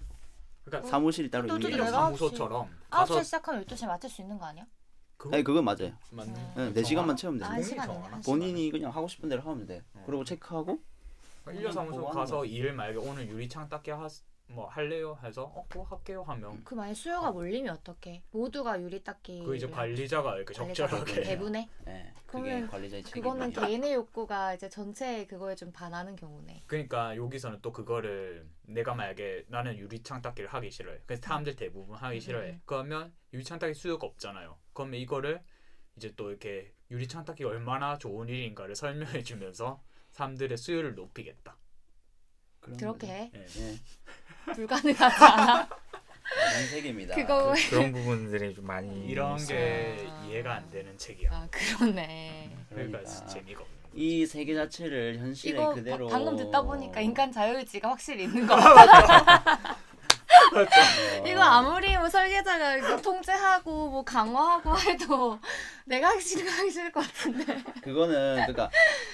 그러니까 사무실이 따로 또 있는 게 내가 아니라. 사무소처럼 9시에 가서 시작하면 12시에 마칠 수 있는 거 아니야? 아니 그건 맞아요. 맞네. 네, 4시간만 채우면 돼요. 한 시간이네. 한 본인이 그냥 하고 싶은 대로 하면 돼. 그리고 체크하고 인력 사무소 보고 하는 가서 거지. 일을 만약에 오늘 유리창 닦게 뭐 할래요 해서 그거 할게요 하면 그 만약 수요가 몰리면 어떡해? 모두가 유리 닦기. 그 이제 관리자가 이렇게 적절하게 배분해? 네, 그게 그러면 관리자의 그거는 책임이에요. 개인의 욕구가 이제 전체 그거에 좀 반하는 경우네. 그러니까 여기서는 또 그거를 내가 만약에 나는 유리창 닦기를 하기 싫어해. 그래서 사람들 대부분 하기 싫어해. 그러면 유리창 닦기 수요가 없잖아요. 그러면 이거를 이제 또 이렇게 유리창 닦기가 얼마나 좋은 일인가를 설명해 주면서 사람들의 수요를 높이겠다. 그렇게 해? 예. 네, 불가능하지 않아? 다른 세계입니다. 그거 그런 부분들이 좀 많이 이런 있어요. 게 이해가 안 되는 책이야. 아 그러네. 그러니까 그러니까 재미가 없는 거지. 이 세계 자체를 현실에 이거 그대로 방금 듣다 보니까 인간 자유의지가 확실히 있는 것 같아. 이거 아무리 뭐 설계자가 이거 통제하고 뭐 강화하고 해도 내가 하기 싫을 것 같은데. 그거는 그러니까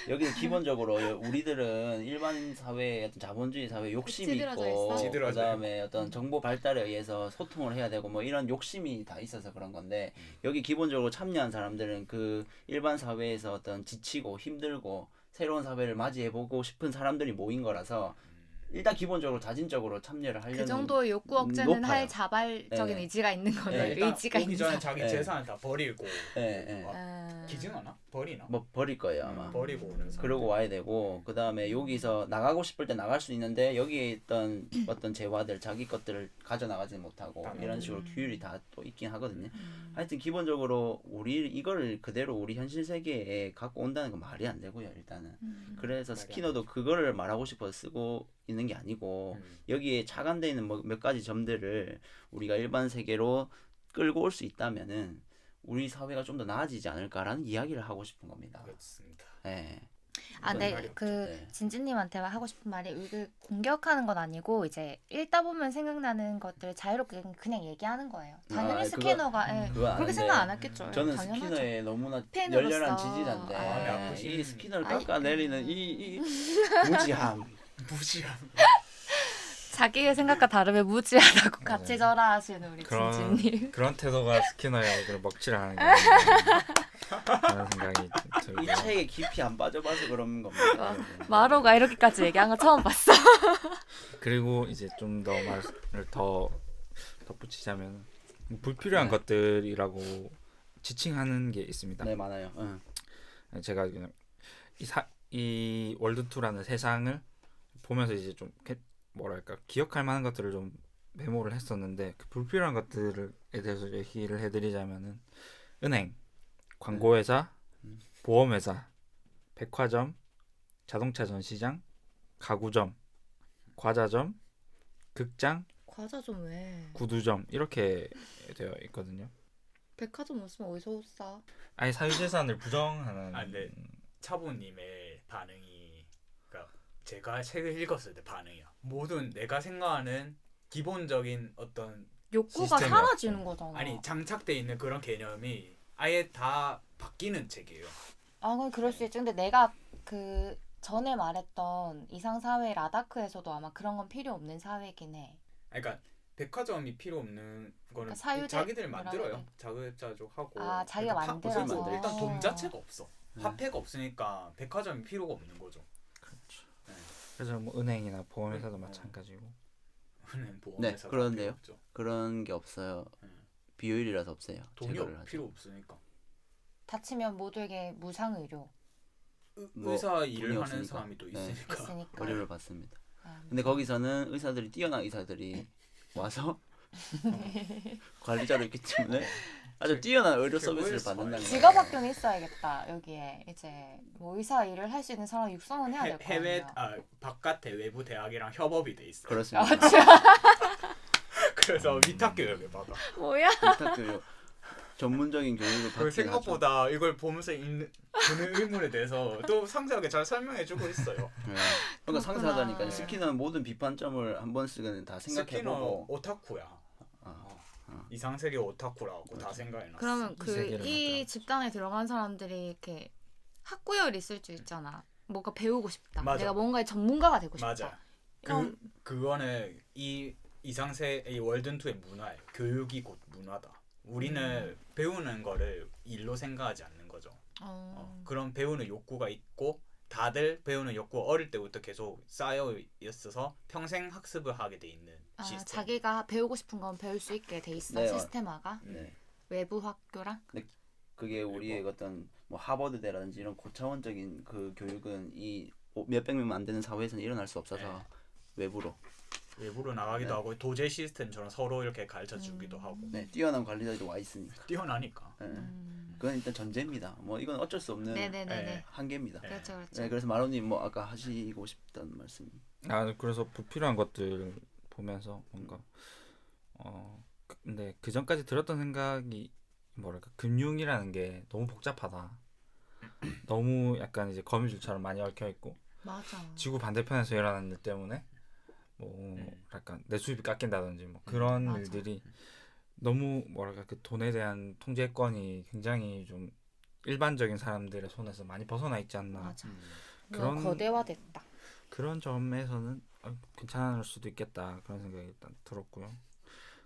여기는 기본적으로 우리들은 일반 사회 어떤 자본주의 사회 욕심이 찌들어져 있고 있어? 찌들어져 그다음에 어떤 정보 발달에 의해서 소통을 해야 되고 뭐 이런 욕심이 다 있어서 그런 건데 여기 기본적으로 참여한 사람들은 그 일반 사회에서 어떤 지치고 힘들고 새로운 사회를 맞이해보고 싶은 사람들이 모인 거라서 일단 기본적으로 자진적으로 참여를 하려는 그 정도의 욕구 억제는 높아요. 할 자발적인 네. 의지가 있는 거네. 네, 일단 의지가 오기 있는 전에 사람. 자기 네. 재산을 다 버리고 예, 예. 기증하나? 버리나? 뭐 버릴 거예요 아마. 버리고 오는 사람. 그러고 와야 되고 그 다음에 여기서 나가고 싶을 때 나갈 수 있는데 여기에 있던 어떤 재화들 자기 것들을 가져나가지 못하고 이런 식으로 규율이 다 또 있긴 하거든요. 하여튼 기본적으로 우리 이걸 그대로 우리 현실 세계에 갖고 온다는 건 말이 안 되고요 일단은. 그래서 말이 안 스키너도 그거를 말하고 싶어서 쓰고 있는 게 아니고 여기에 차관되어 있는 뭐 몇 가지 점들을 우리가 일반 세계로 끌고 올 수 있다면은 우리 사회가 좀 더 나아지지 않을까라는 이야기를 하고 싶은 겁니다. 그렇습니다. 예. 아, 말이 네, 없죠. 그 네. 진진님한테 하고 싶은 말이 이게 공격하는 건 아니고 이제 읽다 보면 생각나는 것들 자유롭게 그냥 얘기하는 거예요. 당연히 아, 스키너가 예, 그건 그렇게 아는데 생각 안 했겠죠. 예, 저는 당연하죠. 스키너에 너무나 팬으로서. 열렬한 지지자인데 마음이 아프신- 이 스키너를 아니, 깎아내리는 이 무지함. 무시함. 자기의 생각과 다르면 무지하다고 같이 맞아요. 절하하시는 우리 진진님. 그런 태도가 스키너의 그 먹칠을 하는 게 그런 생각이 이 들고요. 책에 깊이 안 빠져봐서 그런 겁니다. 여러분. 마로가 이렇게까지 얘기한 거 처음 봤어. 그리고 이제 좀 더 말을 더 덧붙이자면 불필요한 네. 것들이라고 지칭하는 게 있습니다. 네 많아요. 응. 제가 그냥 이 월드 2라는 세상을 보면서 이제 좀 뭐랄까 기억할 만한 것들을 좀 메모를 했었는데 그 불필요한 것들에 대해서 얘기를 해드리자면은 은행, 광고회사, 보험회사, 백화점, 자동차 전시장, 가구점, 과자점, 극장, 과자 좀 왜? 구두점 이렇게 되어 있거든요. 백화점 없으면 어디서 사? 아예 사유재산을 부정하는 아, 네. 차부님의 반응이 그러니까 제가 책을 읽었을 때 반응이야. 모든 내가 생각하는 기본적인 어떤 욕구가 시스템이 사라지는 거잖아. 아니 장착돼 있는 그런 개념이 아예 다 바뀌는 책이에요. 아, 그럴 수 있지. 근데 내가 그 전에 말했던 이상 사회 라다크에서도 아마 그런 건 필요 없는 사회긴 해. 그러니까 백화점이 필요 없는 거는 그러니까 사유재- 자기들 뭐라고 만들어요. 해야 자급자족하고. 아, 자기가 그러니까 만들어서. 그리고 일단 돈 어. 자체가 없어. 네. 화폐가 없으니까 백화점이 필요가 없는 거죠. 그렇죠. 그래서 뭐 은행이나 보험회사도 네. 마찬가지고. 은행 보험회사 그런데요. 그런 게 없어요. 네. 비효율이라서 없어요. 돈이 제거를 하죠. 필요 없으니까. 다치면 모두에게 무상 의료 뭐 의사 돈이 일을 하는 없으니까. 사람이 또 네. 있으니까. 있으니까. 의료를 받습니다. 아, 근데 거기서는 의사들이 뛰어난 의사들이 와서 관리자로 있기 때문에 아주 뛰어난 의료 서비스를 최고의 받는다는 거예요. 직업학교는 있어야겠다. 여기에 이제 뭐 의사 일을 할 수 있는 사람 육성은 해야 될 거 해외 아니야. 바깥 외부 대학이랑 협업이 돼 있어. 그렇습니다. 그래서 위탁 교육을 받아. 뭐야? 위탁 교육 전문적인 교육을 그 받긴 하죠. 생각보다 이걸 보면서 드는 의문에 대해서 또 상세하게 잘 설명해주고 있어요. 네. 그러니까 상세하다니까 네. 스키는 모든 비판점을 한 번씩은 다 스키너 생각해보고 오타쿠야. 아, 이상세계 오타쿠라고 다 생각해놨어. 그러면 이 세계를 이 만들어. 집단에 들어간 사람들이 이렇게 학구열이 있을 수 있잖아. 뭔가 배우고 싶다. 맞아. 내가 뭔가의 전문가가 되고 싶다. 맞아. 이런- 그거는 이 이상세 이 월든2의 문화예요. 교육이 곧 문화다. 우리는 배우는 거를 일로 생각하지 않는 거죠. 그런 배우는 욕구가 있고 다들 배우는 욕구 어릴 때부터 계속 쌓여 있어서 평생 학습을 하게 돼 있는 아, 시스템. 자기가 배우고 싶은 건 배울 수 있게 돼 있어. 네, 시스템화가 네. 외부 학교랑. 그게 우리의 어떤 뭐 하버드대라든지 이런 고차원적인 그 교육은 이 몇백 명만 안 되는 사회에서는 일어날 수 없어서 네. 외부로 외부로 나가기도 네. 하고 도제 시스템처럼 서로 이렇게 가르쳐 주기도 하고 네, 뛰어난 관리자들이 와 있으니까. 뛰어나니까. 네. 그건 일단 전제입니다. 뭐 이건 어쩔 수 없는 네네네네. 네. 한계입니다. 네. 그렇죠, 그렇죠. 네, 그래서 마로님 뭐 아까 하시고 싶다는 말씀. 그래서 불필요한 것들 보면서 뭔가 근데 그 전까지 들었던 생각이 뭐랄까 금융이라는 게 너무 복잡하다. 너무 약간 이제 거미줄처럼 많이 얽혀 있고 맞아. 지구 반대편에서 일어나는 일 때문에 뭐 약간 내 수입이 깎인다든지 뭐 그런 맞아. 일들이 너무 뭐랄까 그 돈에 대한 통제권이 굉장히 좀 일반적인 사람들의 손에서 많이 벗어나 있지 않나. 맞아. 그런- 너무 거대화됐다. 그런 점에서는 괜찮을 수도 있겠다 그런 생각이 일단 들었고요.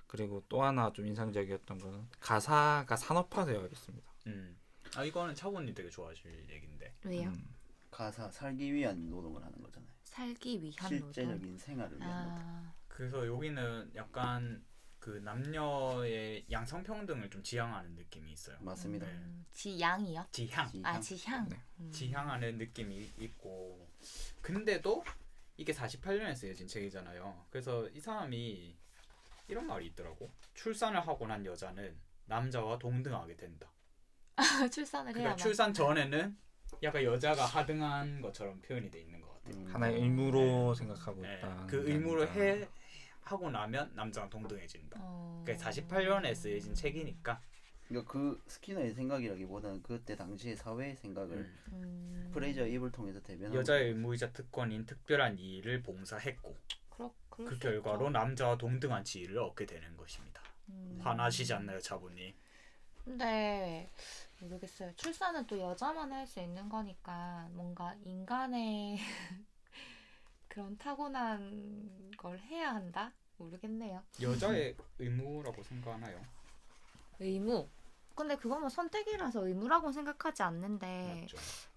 그리고 또 하나 좀 인상적이었던 거는 가사가 산업화되어 있습니다. 이거는 차고님 되게 좋아하실 얘긴데. 왜요? 가사 살기 위한 노동을 하는 거잖아요. 살기 위한 노동. 실제적인 생활을 위한 노동. 아, 그래서 여기는 약간 그 남녀의 양성평등을 좀 지향하는 느낌이 있어요. 맞습니다. 네. 지양이요? 지향. 아, 지향. 네. 지향하는 느낌이 있고 근데도 이게 48년에 쓰여진 책이잖아요. 그래서 이 사람이 이런 말이 있더라고. 출산을 하고 난 여자는 남자와 동등하게 된다. 출산을 그러니까 해야만. 출산 전에는 약간 여자가 하등한 것처럼 표현이 돼 있는 것 같아요. 하나의 의무로 생각하고 네. 있다. 그 의무를 하고 나면 남자가 동등해진다. 그러니까 48년에 쓰여진 책이니까 그러니까 그 스키너의 생각이라기보다는 그때 당시의 사회의 생각을 프레이저의 입을 통해서 대변하고 여자의 의무이자 특권인 특별한 이의를 봉사했고 그럴 그 수 결과로 있죠. 남자와 동등한 지위를 얻게 되는 것입니다. 화나시지 않나요, 차부님? 근데 모르겠어요. 출산은 또 여자만 할 수 있는 거니까 뭔가 인간의 그런 타고난 걸 해야 한다? 모르겠네요. 여자의 의무라고 생각하나요? 의무. 근데 그거는 선택이라서 의무라고 생각하지 않는데 맞죠.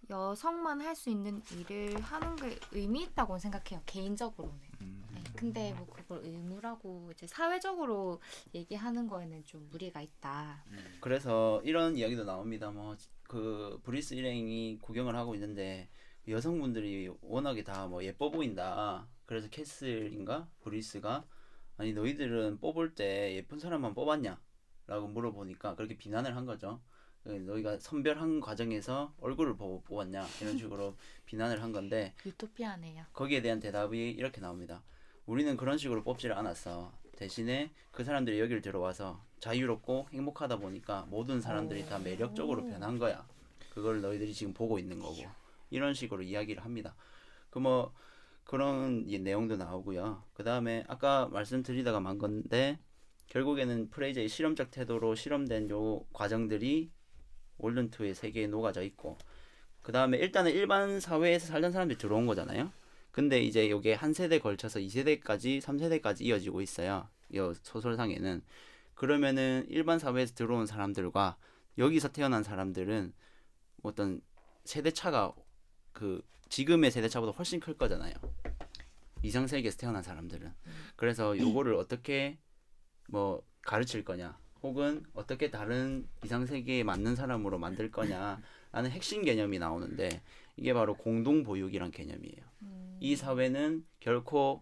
여성만 할 수 있는 일을 하는 게 의미 있다고 생각해요. 개인적으로는. 네. 근데 뭐 그걸 의무라고 이제 사회적으로 얘기하는 거에는 좀 무리가 있다. 그래서 이런 이야기도 나옵니다. 뭐 그 브리스 일행이 구경을 하고 있는데 여성분들이 워낙에 다 뭐 예뻐 보인다. 그래서 캐슬인가 브리스가 아니 너희들은 뽑을 때 예쁜 사람만 뽑았냐? 라고 물어보니까 그렇게 비난을 한 거죠. 너희가 선별한 과정에서 얼굴을 보고 뽑았냐? 이런 식으로 비난을 한 건데 유토피아네요. 거기에 대한 대답이 이렇게 나옵니다. 우리는 그런 식으로 뽑지를 않았어. 대신에 그 사람들이 여기를 들어와서 자유롭고 행복하다 보니까 모든 사람들이 다 매력적으로 변한 거야. 그걸 너희들이 지금 보고 있는 거고. 이런 식으로 이야기를 합니다. 그 뭐 그런 내용도 나오고요. 그 다음에 아까 말씀드리다가 만 건데 결국에는 프레이저의 실험적 태도로 실험된 요 과정들이 월든2의 세계에 녹아져 있고 그 다음에 일단은 일반 사회에서 살던 사람들이 들어온 거잖아요. 근데 이제 요게 한 세대 걸쳐서 2세대까지 3세대까지 이어지고 있어요. 이 소설상에는. 그러면은 일반 사회에서 들어온 사람들과 여기서 태어난 사람들은 어떤 세대차가 그 지금의 세대차보다 훨씬 클 거잖아요. 이상세계에서 태어난 사람들은. 그래서 요거를 어떻게 뭐 가르칠 거냐 혹은 어떻게 다른 이상세계에 맞는 사람으로 만들 거냐 라는 핵심 개념이 나오는데 이게 바로 공동보육이란 개념이에요. 이 사회는 결코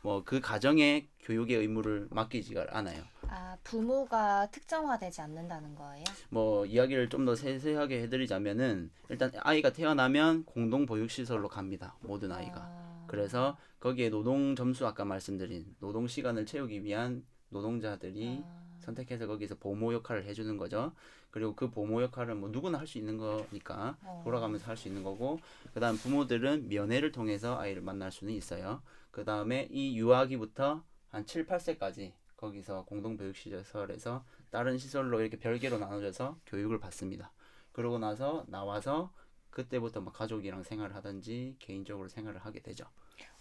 뭐 그 가정의 교육의 의무를 맡기지가 않아요. 아, 부모가 특정화되지 않는다는 거예요? 뭐 이야기를 좀 더 세세하게 해드리자면은 일단 아이가 태어나면 공동보육시설로 갑니다. 모든 아이가. 그래서 거기에 노동 점수 아까 말씀드린 노동 시간을 채우기 위한 노동자들이 선택해서 거기서 보모 역할을 해주는 거죠. 그리고 그 보모 역할은 뭐 누구나 할 수 있는 거니까 돌아가면서 할 수 있는 거고 그 다음 부모들은 면회를 통해서 아이를 만날 수는 있어요. 그 다음에 이 유아기부터 한 7, 8세까지 거기서 공동보육시설에서 다른 시설로 이렇게 별개로 나눠져서 교육을 받습니다. 그러고 나서 나와서 그때부터 뭐 가족이랑 생활을 하든지 개인적으로 생활을 하게 되죠.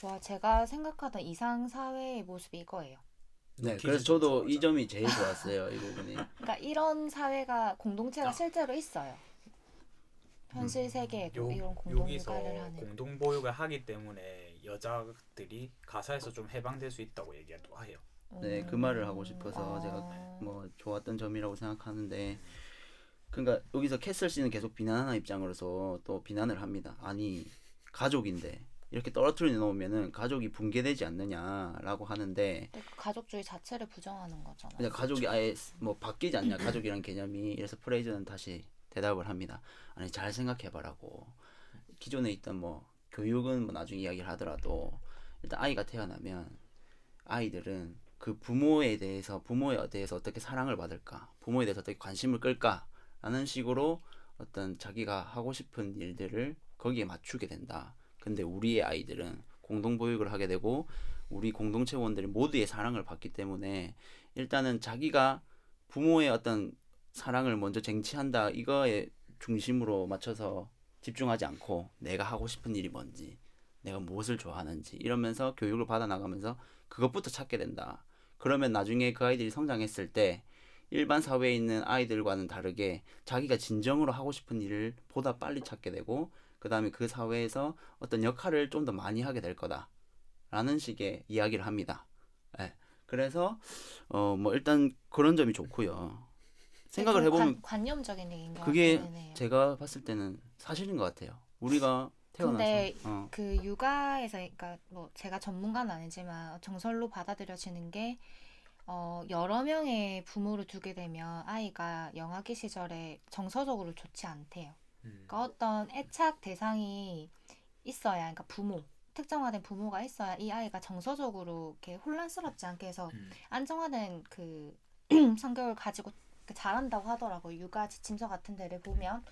와, 제가 생각하던 이상 사회의 모습이 이거예요. 네, 그래서 저도 이 점이 제일 좋았어요. 이 부분이. 그러니까 이런 사회가 공동체가 실제로 있어요. 현실 세계에도 이런 여기서 공동육아를 하는. 공동보육을 하기 때문에 여자들이 가사에서 좀 해방될 수 있다고 얘기도 해요. 네, 그 말을 하고 싶어서 제가 뭐 좋았던 점이라고 생각하는데 그러니까 여기서 캐슬 씨는 계속 비난하는 입장으로서 또 비난을 합니다. 아니 가족인데 이렇게 떨어뜨려 놓으면은 가족이 붕괴되지 않느냐라고 하는데 그 가족주의 자체를 부정하는 거잖아요. 그냥 가족이 아예 뭐 바뀌지 않냐 가족이란 개념이. 이래서 프레이저는 다시 대답을 합니다. 아니 잘 생각해봐라고. 기존에 있던 뭐 교육은 뭐 나중에 이야기를 하더라도 일단 아이가 태어나면 아이들은 그 부모에 대해서 어떻게 사랑을 받을까, 부모에 대해서 어떻게 관심을 끌까 라는 식으로 어떤 자기가 하고 싶은 일들을 거기에 맞추게 된다. 근데 우리의 아이들은 공동보육을 하게 되고 우리 공동체원들이 모두의 사랑을 받기 때문에 일단은 자기가 부모의 어떤 사랑을 먼저 쟁취한다 이거에 중심으로 맞춰서 집중하지 않고 내가 하고 싶은 일이 뭔지 내가 무엇을 좋아하는지 이러면서 교육을 받아 나가면서 그것부터 찾게 된다. 그러면 나중에 그 아이들이 성장했을 때 일반 사회에 있는 아이들과는 다르게 자기가 진정으로 하고 싶은 일을 보다 빨리 찾게 되고 그 다음에 그 사회에서 어떤 역할을 좀 더 많이 하게 될 거다라는 식의 이야기를 합니다. 예. 그래서 뭐 일단 그런 점이 좋고요. 생각을 좀 해보면 관념적인 얘기인 것 그게 같기는 해요. 제가 봤을 때는 사실인 것 같아요. 우리가 태어나서 근데 어, 그 육아에서 그러니까 뭐 제가 전문가는 아니지만 정설로 받아들여지는 게 여러 명의 부모를 두게 되면 아이가 영아기 시절에 정서적으로 좋지 않대요. 그러니까 어떤 애착 대상이 있어야, 그러니까 부모, 특정화된 부모가 있어야 이 아이가 정서적으로 이렇게 혼란스럽지 않게 해서 안정화된 그 성격을 가지고 자란다고 하더라고요. 육아 지침서 같은 데를 보면.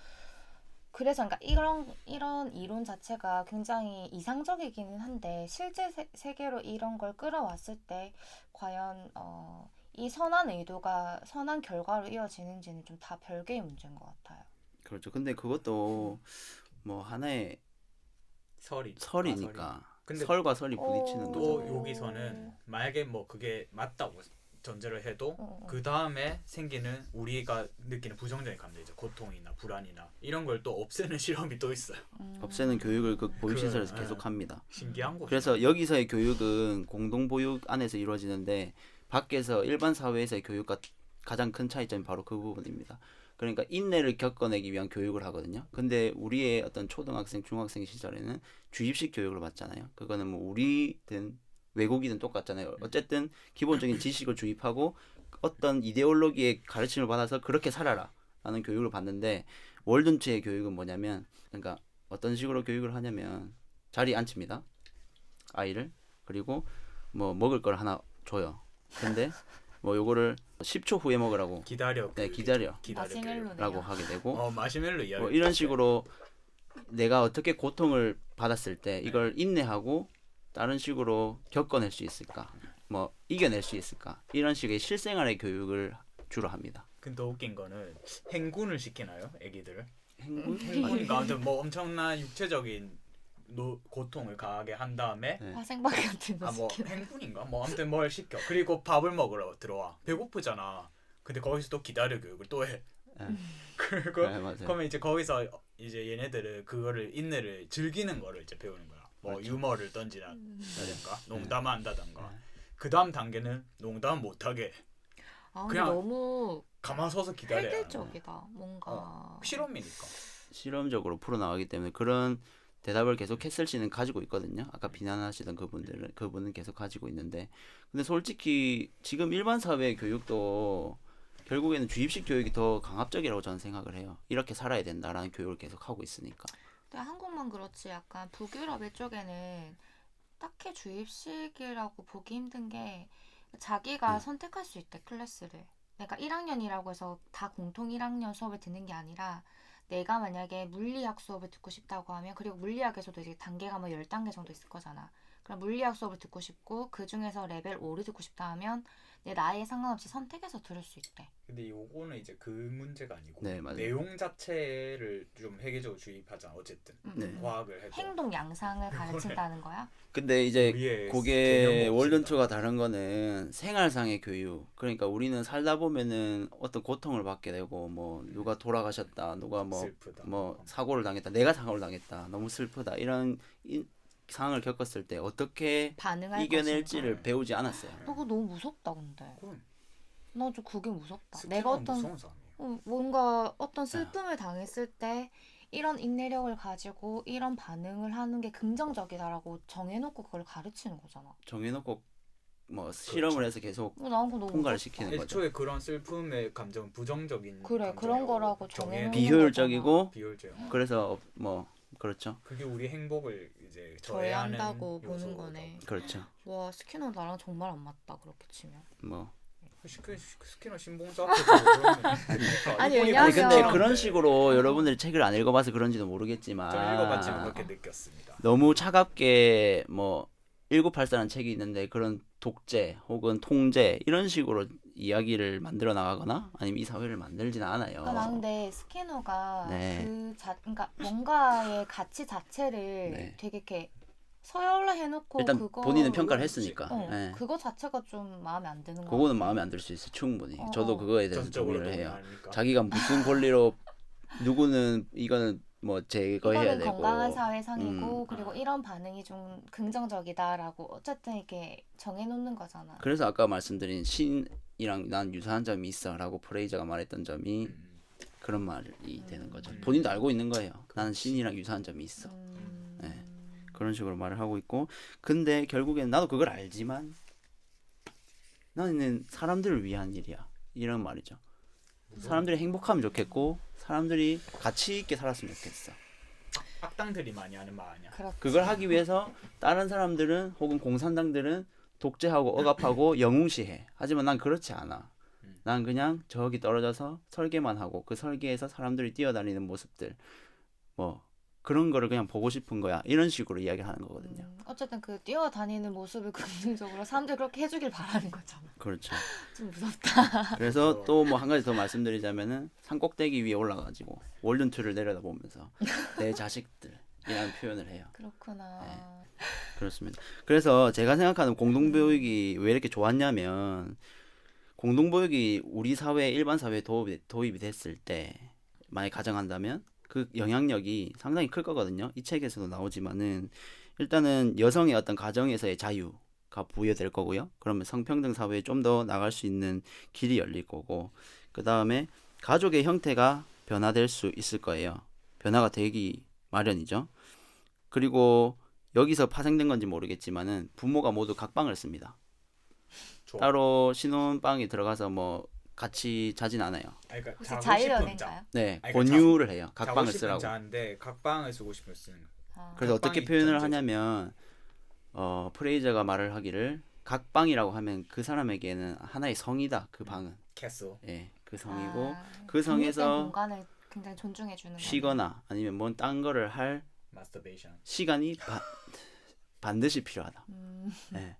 그래서 그러니까 이런 이론 자체가 굉장히 이상적이기는 한데 실제 세계로 이런 걸 끌어왔을 때 과연 이 선한 의도가 선한 결과로 이어지는지는 좀 다 별개의 문제인 것 같아요. 그렇죠. 근데 그것도 뭐 하나의 설이 설이니까 근데 설과 설이 부딪히는 또 거죠. 여기서는 만약에 뭐 그게 맞다고 전제를 해도 어. 그 다음에 생기는 우리가 느끼는 부정적인 감정이죠. 고통이나 불안이나 이런 걸 또 없애는 실험이 또 있어요. 없애는 교육을 그 보육시설에서 그, 계속합니다. 신기한 거. 그래서 여기서의 교육은 공동보육 안에서 이루어지는데 밖에서 일반 사회에서의 교육과 가장 큰 차이점이 바로 그 부분입니다. 그러니까 인내를 겪어내기 위한 교육을 하거든요. 근데 우리의 어떤 초등학생, 중학생 시절에는 주입식 교육을 받잖아요. 그거는 뭐 우리든 외국이든 똑같잖아요. 어쨌든 기본적인 지식을 주입하고 어떤 이데올로기의 가르침을 받아서 그렇게 살아라 라는 교육을 받는데 월든치의 교육은 뭐냐면 그러니까 어떤 식으로 교육을 하냐면 자리에 앉힙니다. 아이를. 그리고 뭐 먹을 걸 하나 줘요. 근데 뭐 요거를 10초 후에 먹으라고 기다려. 네, 기다려 마시멜로네요. 라고 하게 되고 마시멜로 이야기. 뭐 이런 식으로 내가 어떻게 고통을 받았을 때 이걸 인내하고 다른 식으로 겪어낼 수 있을까? 뭐 이겨낼 수 있을까? 이런 식의 실생활의 교육을 주로 합니다. 근데 웃긴 거는 행군을 시키나요, 애기들을? 행군? 행군인가 아무튼 뭐 엄청난 육체적인 고통을 가하게 한 다음에 네. 화생방 같은 거 뭐 시키나. 행군인가 뭐 아무튼 뭘 시켜. 그리고 밥을 먹으러 들어와. 배고프잖아. 근데 거기서 또 기다려 교육을 또 해. 네. 그리고 네, 맞아요. 그러면 이제 거기서 이제 얘네들은 그거를 인내를 즐기는 거를 이제 배우는 거야. 뭐 맞죠. 유머를 던지라든가 농담한다든가. 네. 그 다음 단계는 농담 못하게 아, 근데 그냥 너무 가만 서서 기다려야 하는 거야. 획일적이다. 뭔가 실험이니까. 실험적으로 풀어나가기 때문에 그런 대답을 계속 캐슬 씨는 가지고 있거든요. 아까 비난하시던 그분은 계속 가지고 있는데 근데 솔직히 지금 일반 사회 교육도 결국에는 주입식 교육이 더 강압적이라고 저는 생각을 해요. 이렇게 살아야 된다라는 교육을 계속 하고 있으니까. 근데 한국만 그렇지 약간 북유럽 이쪽에는 딱히 주입식이라고 보기 힘든 게 자기가 선택할 수 있대 클래스를. 그러니까 1학년이라고 해서 다 공통 1학년 수업을 듣는 게 아니라 내가 만약에 물리학 수업을 듣고 싶다고 하면 그리고 물리학에서도 이제 단계가 뭐 10단계 정도 있을 거잖아. 그럼 물리학 수업을 듣고 싶고 그 중에서 레벨 5를 듣고 싶다 하면 내 나이에 상관없이 선택해서 들을 수 있대. 근데 요거는 이제 그 문제가 아니고 네, 맞아요. 내용 자체를 좀 획일적으로 주입하잖아. 어쨌든 네. 과학을 해도 행동 양상을 가르친다는 거야? 근데 이제 우리의 그게 개념 월든투가 다른 거는 생활상의 교육. 그러니까 우리는 살다 보면은 어떤 고통을 받게 되고 뭐 누가 돌아가셨다, 누가 슬프다. 뭐 사고를 당했다, 내가 사고를 당했다, 너무 슬프다 이런 상황을 겪었을 때 어떻게 반응할 이겨낼지를 것인가. 배우지 않았어요. 그거 너무 무섭다 근데. 그럼 나 좀 그게 무섭다. 스키는 내가 어떤 무서운 사람이에요. 뭔가 어떤 슬픔을 당했을 때 이런 인내력을 가지고 이런 반응을 하는 게 긍정적이다라고 정해놓고 그걸 가르치는 거잖아. 정해놓고 뭐 실험을 해서 계속 난 그거 너무 통과를 무섭다. 시키는 거죠. 애초에 그런 슬픔의 감정은 부정적인 그래, 감정이라고 그런 거라고 정해 정해놓은 비효율적이고 비효율적. 그래서 뭐 그렇죠. 그게 우리 행복을 이제 저해한다고 저해하는 보는 요소다. 거네. 그렇죠. 와 스키너 나랑 정말 안 맞다 그렇게 치면. 뭐 스키너 신봉사 앞에 두고 그러면 아니, 아니 왜냐하면- 근데 그런 식으로 여러분들이 책을 안 읽어봐서 그런지도 모르겠지만 저 읽어봤지만 그렇게 느꼈습니다. 너무 차갑게 뭐 1984라는 책이 있는데 그런 독재 혹은 통제 이런 식으로 이야기를 만들어 나가거나 아니면 이 사회를 만들지는 않아요. 그러니까 나 근데 스키너가 네. 그러니까 뭔가의 가치 자체를 네. 되게 이렇게 서열로 해놓고 일단 그거 본인은 평가를 했으니까. 예. 그거 자체가 좀 마음에 안 드는 거. 그거는 마음에 안 들 수 있어 충분히. 저도 그거에 대해서 전적으로 동의를 해요. 동의하니까. 자기가 무슨 권리로 누구는 이거는 뭐 제거해야 이거는 되고 건강한 사회상이고 그리고 이런 반응이 좀 긍정적이다라고 어쨌든 이렇게 정해놓는 거잖아. 그래서 아까 말씀드린 신이랑 난 유사한 점이 있어라고 프레이저가 말했던 점이 그런 말이 되는 거죠. 본인도 알고 있는 거예요. 나는 신이랑 유사한 점이 있어. 네. 그런 식으로 말을 하고 있고 근데 결국에는 나도 그걸 알지만 나는 사람들을 위한 일이야. 이런 말이죠. 사람들이 행복하면 좋겠고 사람들이 가치 있게 살았으면 좋겠어. 악당들이 많이 하는 말 아니야. 그렇지. 그걸 하기 위해서 다른 사람들은 혹은 공산당들은 독재하고 억압하고 영웅시해. 하지만 난 그렇지 않아. 난 그냥 저기 떨어져서 설계만 하고 그 설계에서 사람들이 뛰어다니는 모습들 뭐 그런 거를 그냥 보고 싶은 거야. 이런 식으로 이야기를 하는 거거든요. 어쨌든 그 뛰어다니는 모습을 긍정적으로 사람들이 그렇게 해주길 바라는 거잖아. 그렇죠. 좀 무섭다. 그래서 또 뭐 한 가지 더 말씀드리자면은 산꼭대기 위에 올라가지고 월든트를 내려다보면서 내 자식들이라는 표현을 해요. 그렇구나. 그렇습니다. 그래서 제가 생각하는 공동보육이 왜 이렇게 좋았냐면 공동보육이 우리 사회 일반 사회에 도입이 됐을 때 만약 가정한다면 그 영향력이 상당히 클 거거든요. 이 책에서도 나오지만은 일단은 여성의 어떤 가정에서의 자유가 부여될 거고요. 그러면 성평등 사회에 좀 더 나갈 수 있는 길이 열릴 거고 그 다음에 가족의 형태가 변화될 수 있을 거예요. 변화가 되기 마련이죠. 그리고 여기서 파생된 건지 모르겠지만은 부모가 모두 각방을 씁니다. 좋아. 따로 신혼방에 들어가서 뭐 같이 자진 않아요. 아니, 그러니까 혹시 자고 자유연애인가요? 싶은 자. 네, 아니, 권유를 해요. 자고 각방을 싶은 쓰라고. 자인데 각방을 쓰고 싶으면 쓰는 거. 아. 그래서 어떻게 각방이 표현을 전제죠. 하냐면 프레이저가 말을 하기를 각방이라고 하면 그 사람에게는 하나의 성이다. 그 방은. 캐슬. 예, 그 성이고 아, 그 성에서 독립된 공간을 굉장히 존중해 주는 쉬거나 아니면 뭔 딴 거를 할 마스터베이션. 시간이 반드시 필요하다. 예.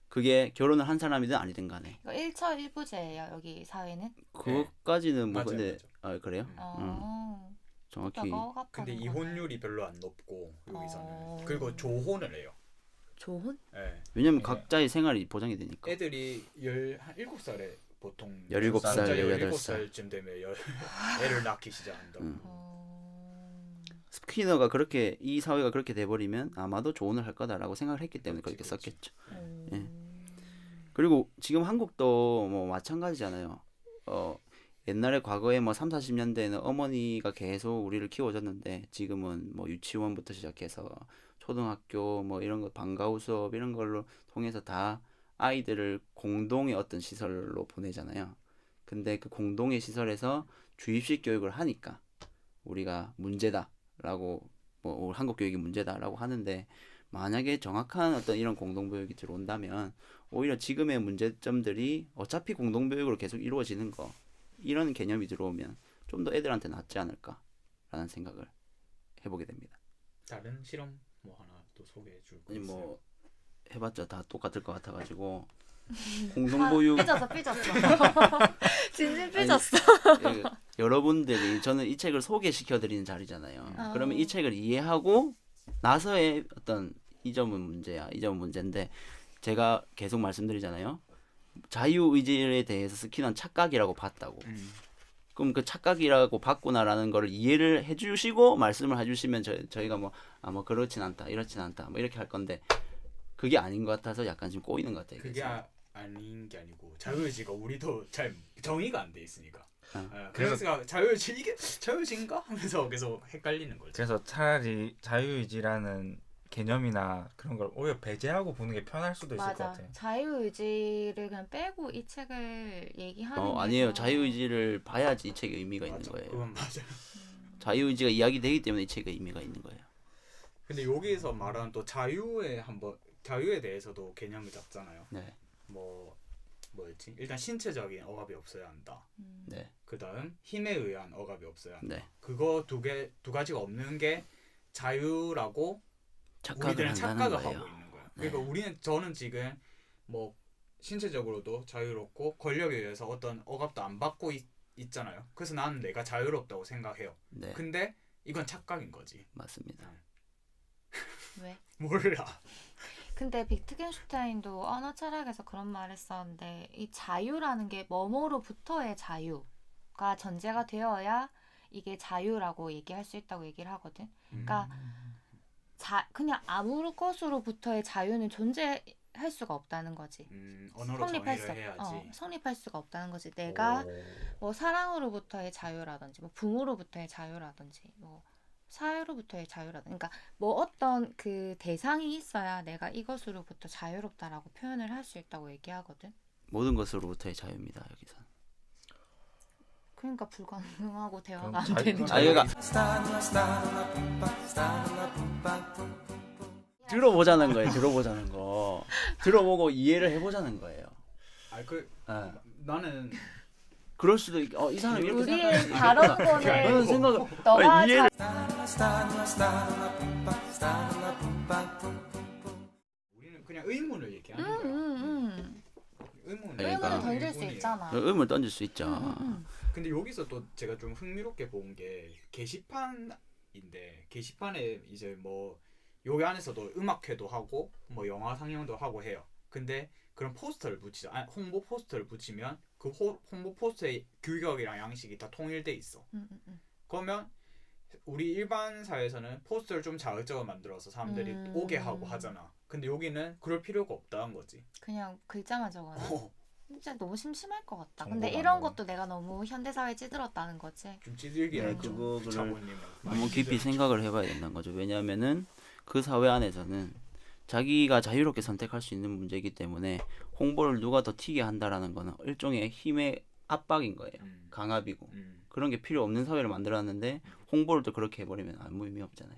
그게 결혼을 한 사람이든 아니든 간에. 이거 1처 1부제예요 여기 사회는. 그것까지는 뭐 맞아요, 근데 맞아요. 그래요? 정확히 근데 이혼율이 별로 안 높고 여기서는. 어. 그리고 조혼을 해요. 조혼? 예. 왜냐면 네. 각자의 생활이 보장이 되니까. 애들이 한 7살에 보통 17살, 18살쯤 되면 애를 낳기 시작한다. 스키너가 그렇게 이 사회가 그렇게 돼버리면 아마도 조언을 할 거다라고 생각을 했기 때문에 그렇게 그렇지. 썼겠죠. 예. 그리고 지금 한국도 뭐 마찬가지잖아요. 옛날에 과거에 뭐 3, 40년대에는 어머니가 계속 우리를 키워줬는데 지금은 뭐 유치원부터 시작해서 초등학교 뭐 이런 거 방과후 수업 이런 걸로 통해서 다 아이들을 공동의 어떤 시설로 보내잖아요. 근데 그 공동의 시설에서 주입식 교육을 하니까 우리가 문제다라고 뭐 한국 교육이 문제다라고 하는데 만약에 정확한 어떤 이런 공동교육이 들어온다면 오히려 지금의 문제점들이 어차피 공동교육으로 계속 이루어지는 거 이런 개념이 들어오면 좀 더 애들한테 낫지 않을까라는 생각을 해보게 됩니다. 다른 실험 뭐 하나 또 소개해 줄 거 아니 있어요? 뭐 해봤자 다 똑같을 것 같아가지고 공동보육 삐졌어. 진심 삐졌어. 예, 여러분들이 저는 이 책을 소개시켜드리는 자리잖아요. 그러면 이 어. 책을 이해하고 나서의 어떤 이 점은 문제야, 이 점은 문제인데 제가 계속 말씀드리잖아요. 자유의지에 대해서 스키는 착각이라고 봤다고. 그럼 그 착각이라고 봤구나라는 거를 이해를 해주시고 말씀을 해주시면 저희가 뭐 그렇진 않다, 이렇진 않다, 뭐 이렇게 할 건데 그게 아닌 것 같아서 약간 지금 꼬이는 것 같아요. 그게 아닌 게 아니고 자유의지가 우리도 잘 정의가 안 돼 있으니까. 어. 그래서 자유의지 이게 자유의지인가 하면서 계속 헷갈리는 거죠. 그래서 차라리 자유의지라는 개념이나 그런 걸 오히려 배제하고 보는 게 편할 수도 있을 것 맞아. 같아요. 자유의지를 그냥 빼고 이 책을 얘기하는 게 아니에요. 더- 자유의지를 봐야지 이 책에 의미가 있는 맞아. 거예요. 그건 맞아. 자유의지가 이야기되기 때문에 이 책에 의미가 있는 거예요. 근데 여기서 말하는 또 자유에 대해서도 개념을 잡잖아요. 네, 뭐였지? 일단 신체적인 억압이 없어야 한다. 네, 그다음 힘에 의한 억압이 없어야 한다. 네. 그거 두 가지가 없는 게 자유라고 착각을 우리들은 한다는 착각을 거예요. 하고 있는 거야. 그러니까 저는 지금 뭐 신체적으로도 자유롭고 권력에 의해서 어떤 억압도 안 받고 있잖아요. 그래서 나는 내가 자유롭다고 생각해요. 네, 근데 이건 착각인 거지. 맞습니다. 왜? 몰라. 근데 비트겐슈타인도 언어 철학에서 그런 말을 했었는데 이 자유라는 게 뭐뭐로부터의 자유가 전제가 되어야 이게 자유라고 얘기할 수 있다고 얘기를 하거든. 그러니까 그냥 아무 것으로부터의 자유는 존재할 수가 없다는 거지. 언어로 정의를 해야지. 성립할 수가 없다는 거지. 내가 뭐 사랑으로부터의 자유라든지 뭐 부모로부터의 자유라든지 뭐 사회로부터의 자유라든지 그러니까 뭐 어떤 그 대상이 있어야 내가 이것으로부터 자유롭다라고 표현을 할 수 있다고 얘기하거든. 모든 것으로부터의 자유입니다. 여기서. 그러니까 불가능하고 대화가 그럼 안 자유- 되는 아, 얘가 들어보자는 거예요. 들어보자는 거. 들어보고 이해를 해보자는 거예요. 그 예. 나는 그럴 수도 이 사람이 이렇게 우리의 생각할 발언권을 그런 생각을 너가 아니, 이해를 우리는 그냥 의문을 얘기하는 거야. 의문을 그러니까. 의문을 던질 수 의문이에요. 있잖아. 의문을 던질 수 있죠. 근데 여기서 또 제가 좀 흥미롭게 본 게 게시판인데 게시판에 이제 뭐 여기 안에서도 음악회도 하고 뭐 영화 상영도 하고 해요. 근데 그런 포스터를 붙이죠. 홍보 포스터를 붙이면 그 홍보 포스터의 규격이랑 양식이 다 통일돼 있어. 그러면 우리 일반 사회에서는 포스터를 좀 자극적으로 만들어서 사람들이 오게 하고 하잖아. 근데 여기는 그럴 필요가 없다는 거지. 그냥 글자만 적어놔. 어, 진짜 너무 심심할 것 같다. 정보가 근데 이런 너무- 것도 내가 너무 현대사회에 찌들었다는 거지. 좀 찌들긴 네, 했죠. 그거를 자본님은 한번 깊이 생각을 해봐야 된다는 거죠. 왜냐하면은 그 사회 안에서는 자기가 자유롭게 선택할 수 있는 문제이기 때문에 홍보를 누가 더 튀게 한다라는 거는 일종의 힘의 압박인 거예요. 강압이고 그런 게 필요 없는 사회를 만들었는데 홍보를 또 그렇게 해버리면 아무 의미 없잖아요.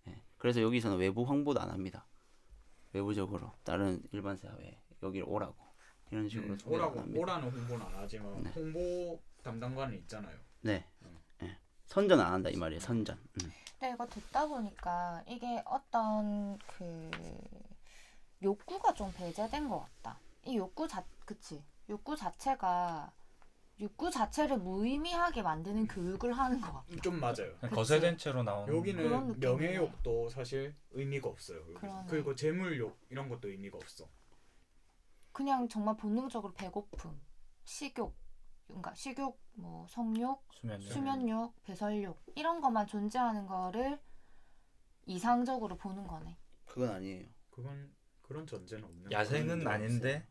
예. 그래서 여기서는 외부 홍보도 안 합니다. 외부적으로 다른 일반 사회에 여기를 오라고 이런 식으로 소개를 안 합니다. 오라는 홍보는 안 하지만 네. 홍보 담당관은 있잖아요. 네. 예. 선전 안 한다 이 말이에요. 선전. 근데 이거 듣다 보니까 이게 어떤 그 욕구가 좀 배제된 것 같다. 이 그치? 욕구 자체를 무의미하게 만드는 교육을 하는 것 같다. 좀 맞아요. 그치? 거세된 채로 나오는 그런 여기는 느낌이네. 명예욕도 사실 의미가 없어요. 여기는. 그러네. 그리고 재물욕 이런 것도 의미가 없어. 그냥 정말 본능적으로 배고픔, 식욕, 그러니까 식욕, 뭐 성욕, 수면력. 수면욕, 배설욕 이런 것만 존재하는 거를 이상적으로 보는 거네. 그건 아니에요. 그런 전제는 없는. 야생은 그런 아닌데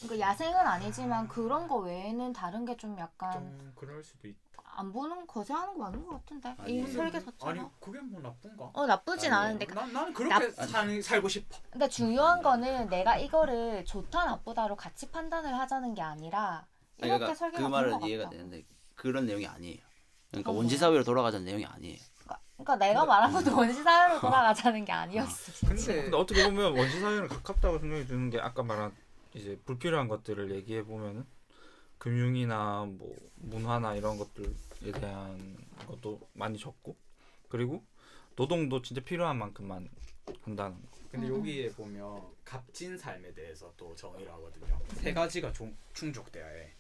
그러니까 야생은 아니지만 그런 거 외에는 다른 게 좀 약간 좀 그럴 수도 있. 안 보는 거세하는 거 맞는 것 같은데 이 아니에요. 설계 자체가 아니 그게 뭐 나쁜가? 나쁘진 아니에요. 않은데 나는 그렇게 살고 싶어. 근데 중요한 거는 내가 이거를 좋다 나쁘다로 같이 판단을 하자는 게 아니라 이렇게 그러니까 설계가 그 된 말은 것 이해가 같다. 되는데 그런 내용이 아니에요. 그러니까 그건 원시 사회로 돌아가자는 내용이 아니에요. 그러니까 내가 말한 것도 원시 사회로 돌아가자는 게 아니었어. 진짜. 근데 어떻게 보면 원시 사회는 가깝다고 생각이 드는 게 아까 말한 이제 불필요한 것들을 얘기해 보면은 금융이나 뭐 문화나 이런 것들에 대한 것도 많이 적고 그리고 노동도 진짜 필요한 만큼만 한다는 거. 근데 여기에 보면 값진 삶에 대해서 또 정의를 하거든요. 세 가지가 충족돼야 해.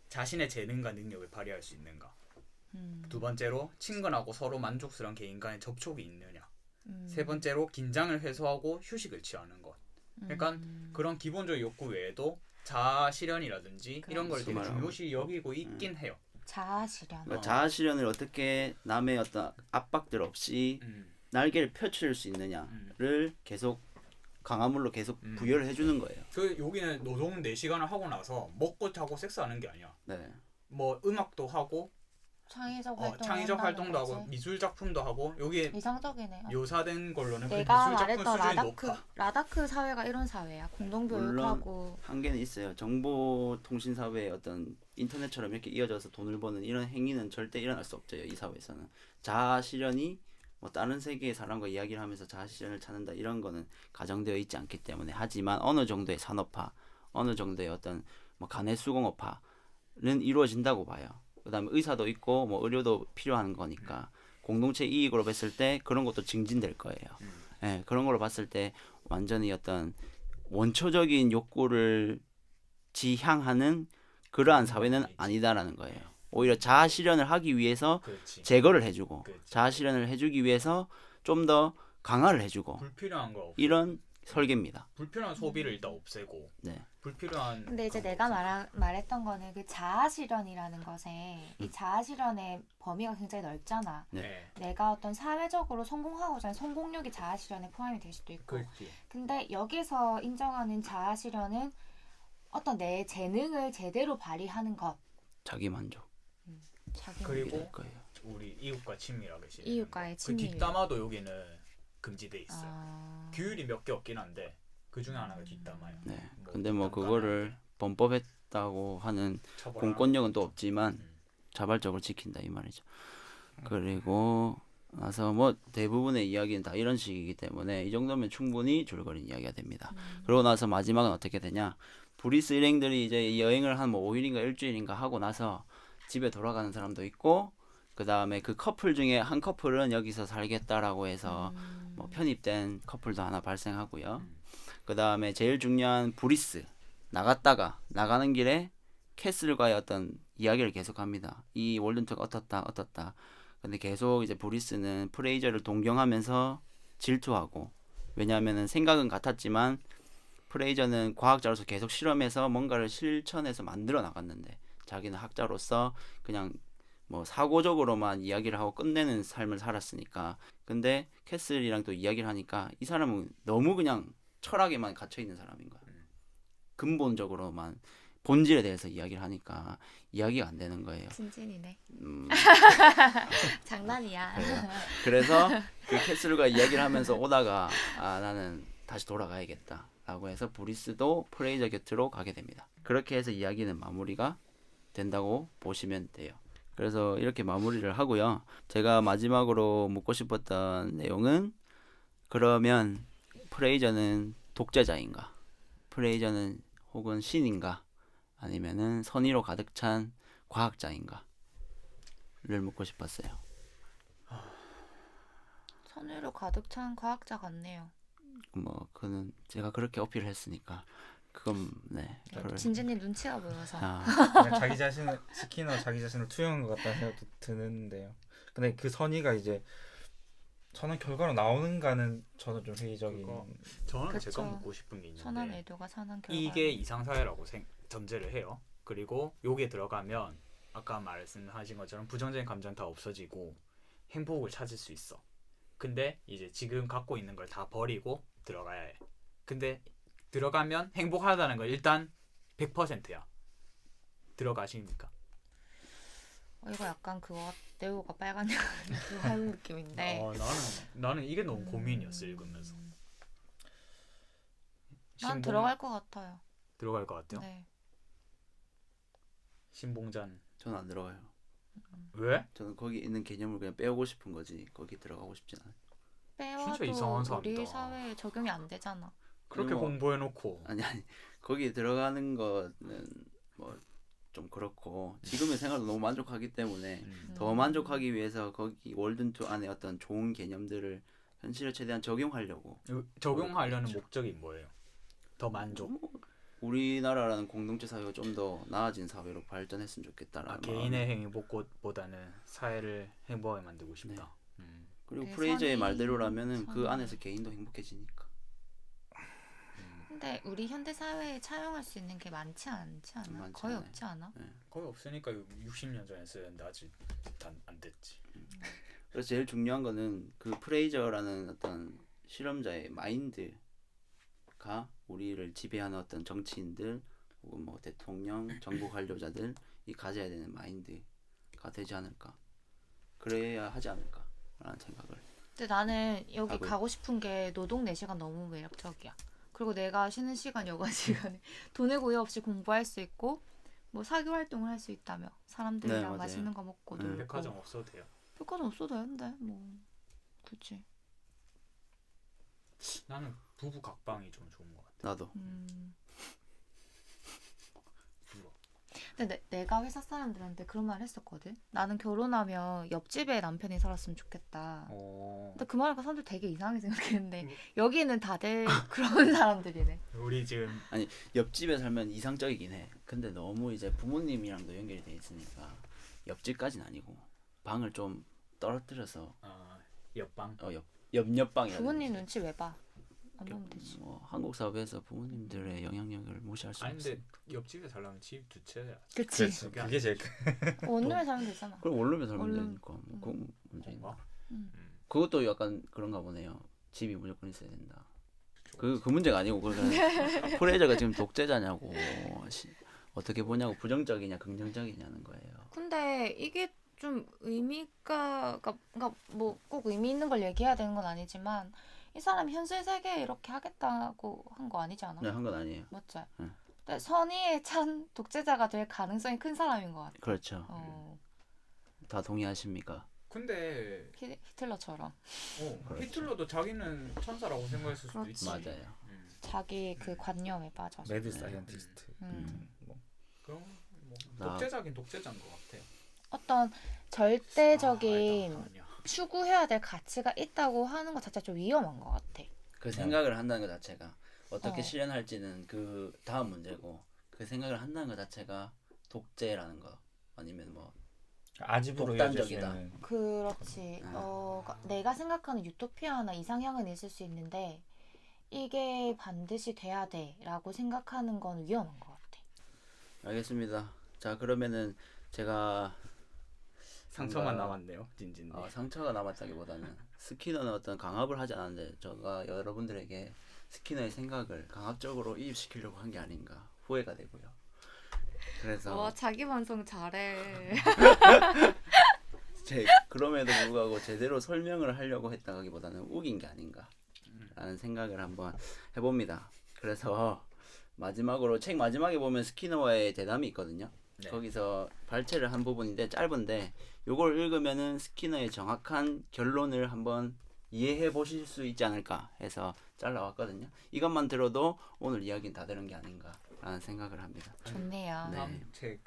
자신의 재능과 능력을 발휘할 수 있는가. 두 번째로 친근하고 서로 만족스러운 개인 간의 접촉이 있느냐. 세 번째로 긴장을 해소하고 휴식을 취하는 것. 그러니까 그런 기본적 욕구 외에도 자아 실현이라든지 이런 걸 되게 말하고. 중요시 여기고 있긴 해요. 자아 실현. 그러니까 자아 실현을 어떻게 남의 어떤 압박들 없이 날개를 펼칠 수 있느냐를 계속 강화물로 계속 부여를 해주는 거예요. 그 여기는 노동 4시간을 하고 나서 먹고 자고 섹스하는 게 아니야. 네. 뭐 음악도 하고 창의적 활동도 하고 미술 작품도 하고 여기 이상적이네. 묘사된 걸로는 그 내가 미술 작품 말했던 수준이 라다크 높아. 라다크 사회가 이런 사회야. 공동교육하고 한계는 있어요. 정보통신 사회의 어떤 인터넷처럼 이렇게 이어져서 돈을 버는 이런 행위는 절대 일어날 수 없죠. 이 사회에서는 자아 실현이 뭐 다른 세계의 사람과 이야기를 하면서 자아 실현을 찾는다 이런 거는 가정되어 있지 않기 때문에 하지만 어느 정도의 산업화, 어느 정도의 어떤 뭐 간의 수공업화는 이루어진다고 봐요. 그다음에 의사도 있고 뭐 의료도 필요한 거니까 공동체 이익으로 봤을 때 그런 것도 증진될 거예요. 예, 그런 걸로 봤을 때 완전히 어떤 원초적인 욕구를 지향하는 그러한 사회는 아니다라는 거예요. 오히려 자아 실현을 하기 위해서 그렇지. 제거를 해주고 그렇지. 자아 실현을 해주기 위해서 좀 더 강화를 해주고 불필요한 거 없. 이런 설계입니다. 불필요한 소비를 일단 없애고 네. 불필요한. 근데 이제 그런 내가 거 말했던 거는 그 자아 실현이라는 것에 이 자아 실현의 범위가 굉장히 넓잖아. 네. 네. 내가 어떤 사회적으로 성공하고자 하는 성공력이 자아 실현에 포함이 될 수도 있고. 그렇지. 근데 여기서 인정하는 자아 실현은 어떤 내 재능을 제대로 발휘하는 것. 자기 만족. 자기 그리고 될 거예요. 우리 이웃과 친밀하게 지내는 이웃과의 거. 그 친밀. 뒷담화도 여기는 금지돼 있어요. 아... 규율이 몇 개 없긴 한데 그 중에 하나가 뒷담화예요. 네. 뭐 근데 뭐 뒷담화 그거를 범법했다고 하는 처벌하는- 공권력은 또 없지만 음. 자발적으로 지킨다 이 말이죠. 그리고 나서 뭐 대부분의 이야기는 다 이런 식이기 때문에 이 정도면 충분히 줄거리 이야기가 됩니다. 그러고 나서 마지막은 어떻게 되냐? 브리스 일행들이 이제 여행을 한 뭐 5일인가 일주일인가 하고 나서 집에 돌아가는 사람도 있고 그 다음에 그 커플 중에 한 커플은 여기서 살겠다라고 해서 뭐 편입된 커플도 하나 발생하고요. 그 다음에 제일 중요한 브리스 나갔다가 나가는 길에 캐슬과의 어떤 이야기를 계속합니다. 이 월든트가 어떻다. 근데 계속 이제 브리스는 프레이저를 동경하면서 질투하고 왜냐하면은 생각은 같았지만 프레이저는 과학자로서 계속 실험해서 뭔가를 실천해서 만들어 나갔는데 자기는 학자로서 그냥 뭐 사고적으로만 이야기를 하고 끝내는 삶을 살았으니까. 근데 캐슬이랑 또 이야기를 하니까 이 사람은 너무 그냥 철학에만 갇혀 있는 사람인 거야. 근본적으로만 본질에 대해서 이야기를 하니까 이야기가 안 되는 거예요. 진진이네. 음, 장난이야. 그래요. 그래서 그 캐슬과 이야기를 하면서 오다가 나는 다시 돌아가야겠다라고 해서 브리스도 프레이저 곁으로 가게 됩니다. 그렇게 해서 이야기는 마무리가 된다고 보시면 돼요. 그래서 이렇게 마무리를 하고요. 제가 마지막으로 묻고 싶었던 내용은 그러면 프레이저는 독재자인가? 프레이저는 혹은 신인가? 아니면은 선의로 가득 찬 과학자인가? 를 묻고 싶었어요. 선의로 가득 찬 과학자 같네요. 뭐 그는 제가 그렇게 어필을 했으니까 그건 네. 그럴- 진진이 눈치가 보여서. 그냥 자기 자신을 스키너 자기 자신을 투영한 것 같다는 생각도 드는데요. 근데 그 선의가 이제 저는 결과로 나오는가는 저는 좀 회의적인. 그거 저는 그쵸. 제가 묻고 싶은 게 선한 있는데 의도가 선한 결과. 이게 이상사회라고 전제를 해요. 그리고 여기에 들어가면 아까 말씀하신 것처럼 부정적인 감정 다 없어지고 행복을 찾을 수 있어. 근데 이제 지금 갖고 있는 걸 다 버리고 들어가야 해. 근데 들어가면 행복하다는 건 일단 100%야. 들어가십니까? 이거 약간 그거 네오가 빨간 그거 하는 느낌인데. 나는 이게 너무 고민이었어 읽으면서. 난 들어갈 것 같아요. 들어갈 것 같아요. 네. 신봉자는 저는 안 들어가요. 왜? 저는 거기 있는 개념을 그냥 빼오고 싶은 거지 거기 들어가고 싶진 않아요. 진짜 이상한 빼와도 우리 사람이다. 사회에 적용이 안 되잖아. 그렇게 뭐- 공부해놓고 아니 거기 들어가는 거는 뭐 좀 그렇고 지금의 생활도 너무 만족하기 때문에 더 만족하기 위해서 거기 월든2 안에 어떤 좋은 개념들을 현실에 최대한 적용하려고 적용하려는 목적이 뭐예요? 더 만족. 우리나라라는 공동체 사회가 좀 더 나아진 사회로 발전했으면 좋겠다라는 개인의 행복보다는 사회를 행복하게 만들고 싶다. 그리고 네, 프레이저의 선의- 말대로라면은 그 선의- 안에서 개인도 행복해지니까. 근데 우리 현대 사회에 차용할 수 있는 게 많지 않지 않아? 많지 거의 않아요. 없지 않아? 거의 없으니까 60년 전에 쓰였는데 아직 안 됐지. 그래서 제일 중요한 거는 그 프레이저라는 어떤 실험자의 마인드가 우리를 지배하는 어떤 정치인들 혹은 뭐 대통령, 정부 관료자들이 가져야 되는 마인드가 되지 않을까. 그래야 하지 않을까라는 생각을. 근데 나는 여기 하고요. 가고 싶은 게 노동 4시간 너무 매력적이야. 그리고 내가 쉬는 시간, 여가 시간에 돈을 구애 없이 공부할 수 있고 뭐 사교 활동을 할 수 있다며 사람들이랑 네, 맞아요. 맛있는 거 먹고 놀고. 백화점 없어도 돼요. 백화점 없어도 되는데 뭐 그치. 나는 부부 각방이 좀 좋은 것 같아. 나도. 근데 내가 회사 사람들한테 그런 말 했었거든. 나는 결혼하면 옆집에 남편이 살았으면 좋겠다. 근데 그 말하니까 사람들 되게 이상하게 생각했는데 여기는 다들 그런 사람들이네. 우리 지금 옆집에 살면 이상적이긴 해. 근데 너무 이제 부모님이랑도 연결이 돼 있으니까 옆집까지는 아니고 방을 좀 떨어뜨려서 옆방. 옆옆방이라든지 부모님 눈치 왜 봐? 안 보면 되지. 뭐 한국 사회에서 부모님들의 영향력을 무시할 수 아니 없어. 근데 옆집에 살려면 집 두 채야. 그치. 그렇지. 그게 제일 큰. 원룸에 살면 되잖아. 그럼 원룸에 살면 원룸. 되니까 뭐 그건 문제인가? 뭔가? 그것도 약간 그런가 보네요. 집이 무조건 있어야 된다. 그 문제가 아니고 그러니까 프레이저가 지금 독재자냐고 어떻게 보냐고 부정적이냐 긍정적이냐는 거예요. 근데 이게 좀 의미가 그러니까 뭐 꼭 의미 있는 걸 얘기해야 되는 건 아니지만 이 사람이 현실 세계에 이렇게 하겠다고 한 거 아니지 않아? 네, 한 건 아니에요. 맞지? 네. 근데 선의에 찬 독재자가 될 가능성이 큰 사람인 것 같아. 그렇죠. 어, 다 동의하십니까? 근데 히틀러처럼 그렇죠. 히틀러도 자기는 천사라고 생각했을 수도 그렇지. 있지. 맞아요. 자기 그 관념에 빠져서. 매드 사이언티스트. 뭐. 그럼 뭐 나- 독재자긴 독재자인 것 같아요. 어떤 절대적인 아니야. 추구해야 될 가치가 있다고 하는 것 자체가 좀 위험한 것 같아. 그 생각을 한다는 것 자체가 어떻게 어. 실현할지는 그 다음 문제고 그 생각을 한다는 것 자체가 독재라는 거 아니면 뭐 아집으로 이어질 수 독단적이다. 있는. 그렇지. 그러니까 내가 생각하는 유토피아나 이상향은 있을 수 있는데 이게 반드시 돼야 돼라고 생각하는 건 위험한 것 같아. 알겠습니다. 자 그러면은 제가 상처만 뭔가- 남았네요, 진진님. 상처가 남았다기보다는 스키너는 어떤 강압을 하지 않았는데 제가 여러분들에게 스키너의 생각을 강압적으로 이입시키려고 한 게 아닌가 후회가 되고요. 그래서 자기 반성 잘해. 그럼에도 불구하고 제대로 설명을 하려고 했다기보다는 우긴 게 아닌가라는 생각을 한번 해봅니다. 그래서 마지막으로 책 마지막에 보면 스키너와의 대담이 있거든요. 네. 거기서 발췌를 한 부분인데 짧은데 요걸 읽으면은 스키너의 정확한 결론을 한번 이해해 보실 수 있지 않을까 해서 잘라왔거든요. 이것만 들어도 오늘 이야기는 다 되는 게 아닌가라는 생각을 합니다. 좋네요. 네. 다음 책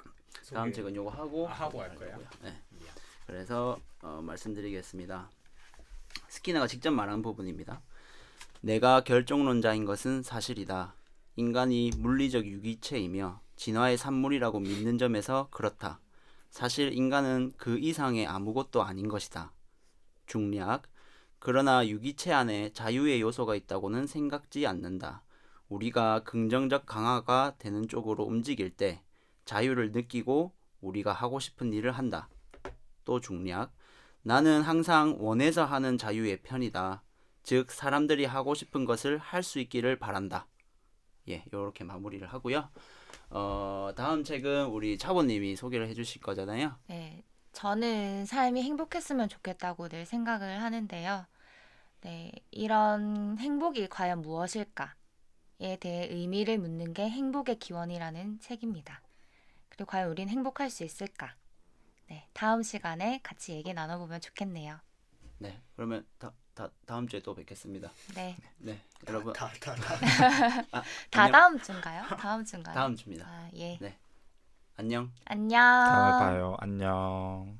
다음 소개. 책은 요거 하고 하고 할 거야? 하려고요. 네. 미안. 그래서 말씀드리겠습니다. 스키너가 직접 말한 부분입니다. 내가 결정론자인 것은 사실이다. 인간이 물리적 유기체이며 진화의 산물이라고 믿는 점에서 그렇다. 사실 인간은 그 이상의 아무것도 아닌 것이다. 중략. 그러나 유기체 안에 자유의 요소가 있다고는 생각지 않는다. 우리가 긍정적 강화가 되는 쪽으로 움직일 때 자유를 느끼고 우리가 하고 싶은 일을 한다. 또 중략. 나는 항상 원해서 하는 자유의 편이다. 즉 사람들이 하고 싶은 것을 할 수 있기를 바란다. 예, 이렇게 마무리를 하고요. 다음 책은 우리 차보님이 소개를 해주실 거잖아요. 네, 저는 삶이 행복했으면 좋겠다고 늘 생각을 하는데요. 네, 이런 행복이 과연 무엇일까에 대해 의미를 묻는 게 행복의 기원이라는 책입니다. 그리고 과연 우린 행복할 수 있을까? 네, 다음 시간에 같이 얘기 나눠보면 좋겠네요. 네, 그러면 다음 주에 또 뵙겠습니다. 네, 네, 여러분 다 안녕. 다음 주인가요? 다음 주인가요? 다음 주입니다. 아, 예. 네, 안녕. 안녕. 다음에 봐요. 안녕.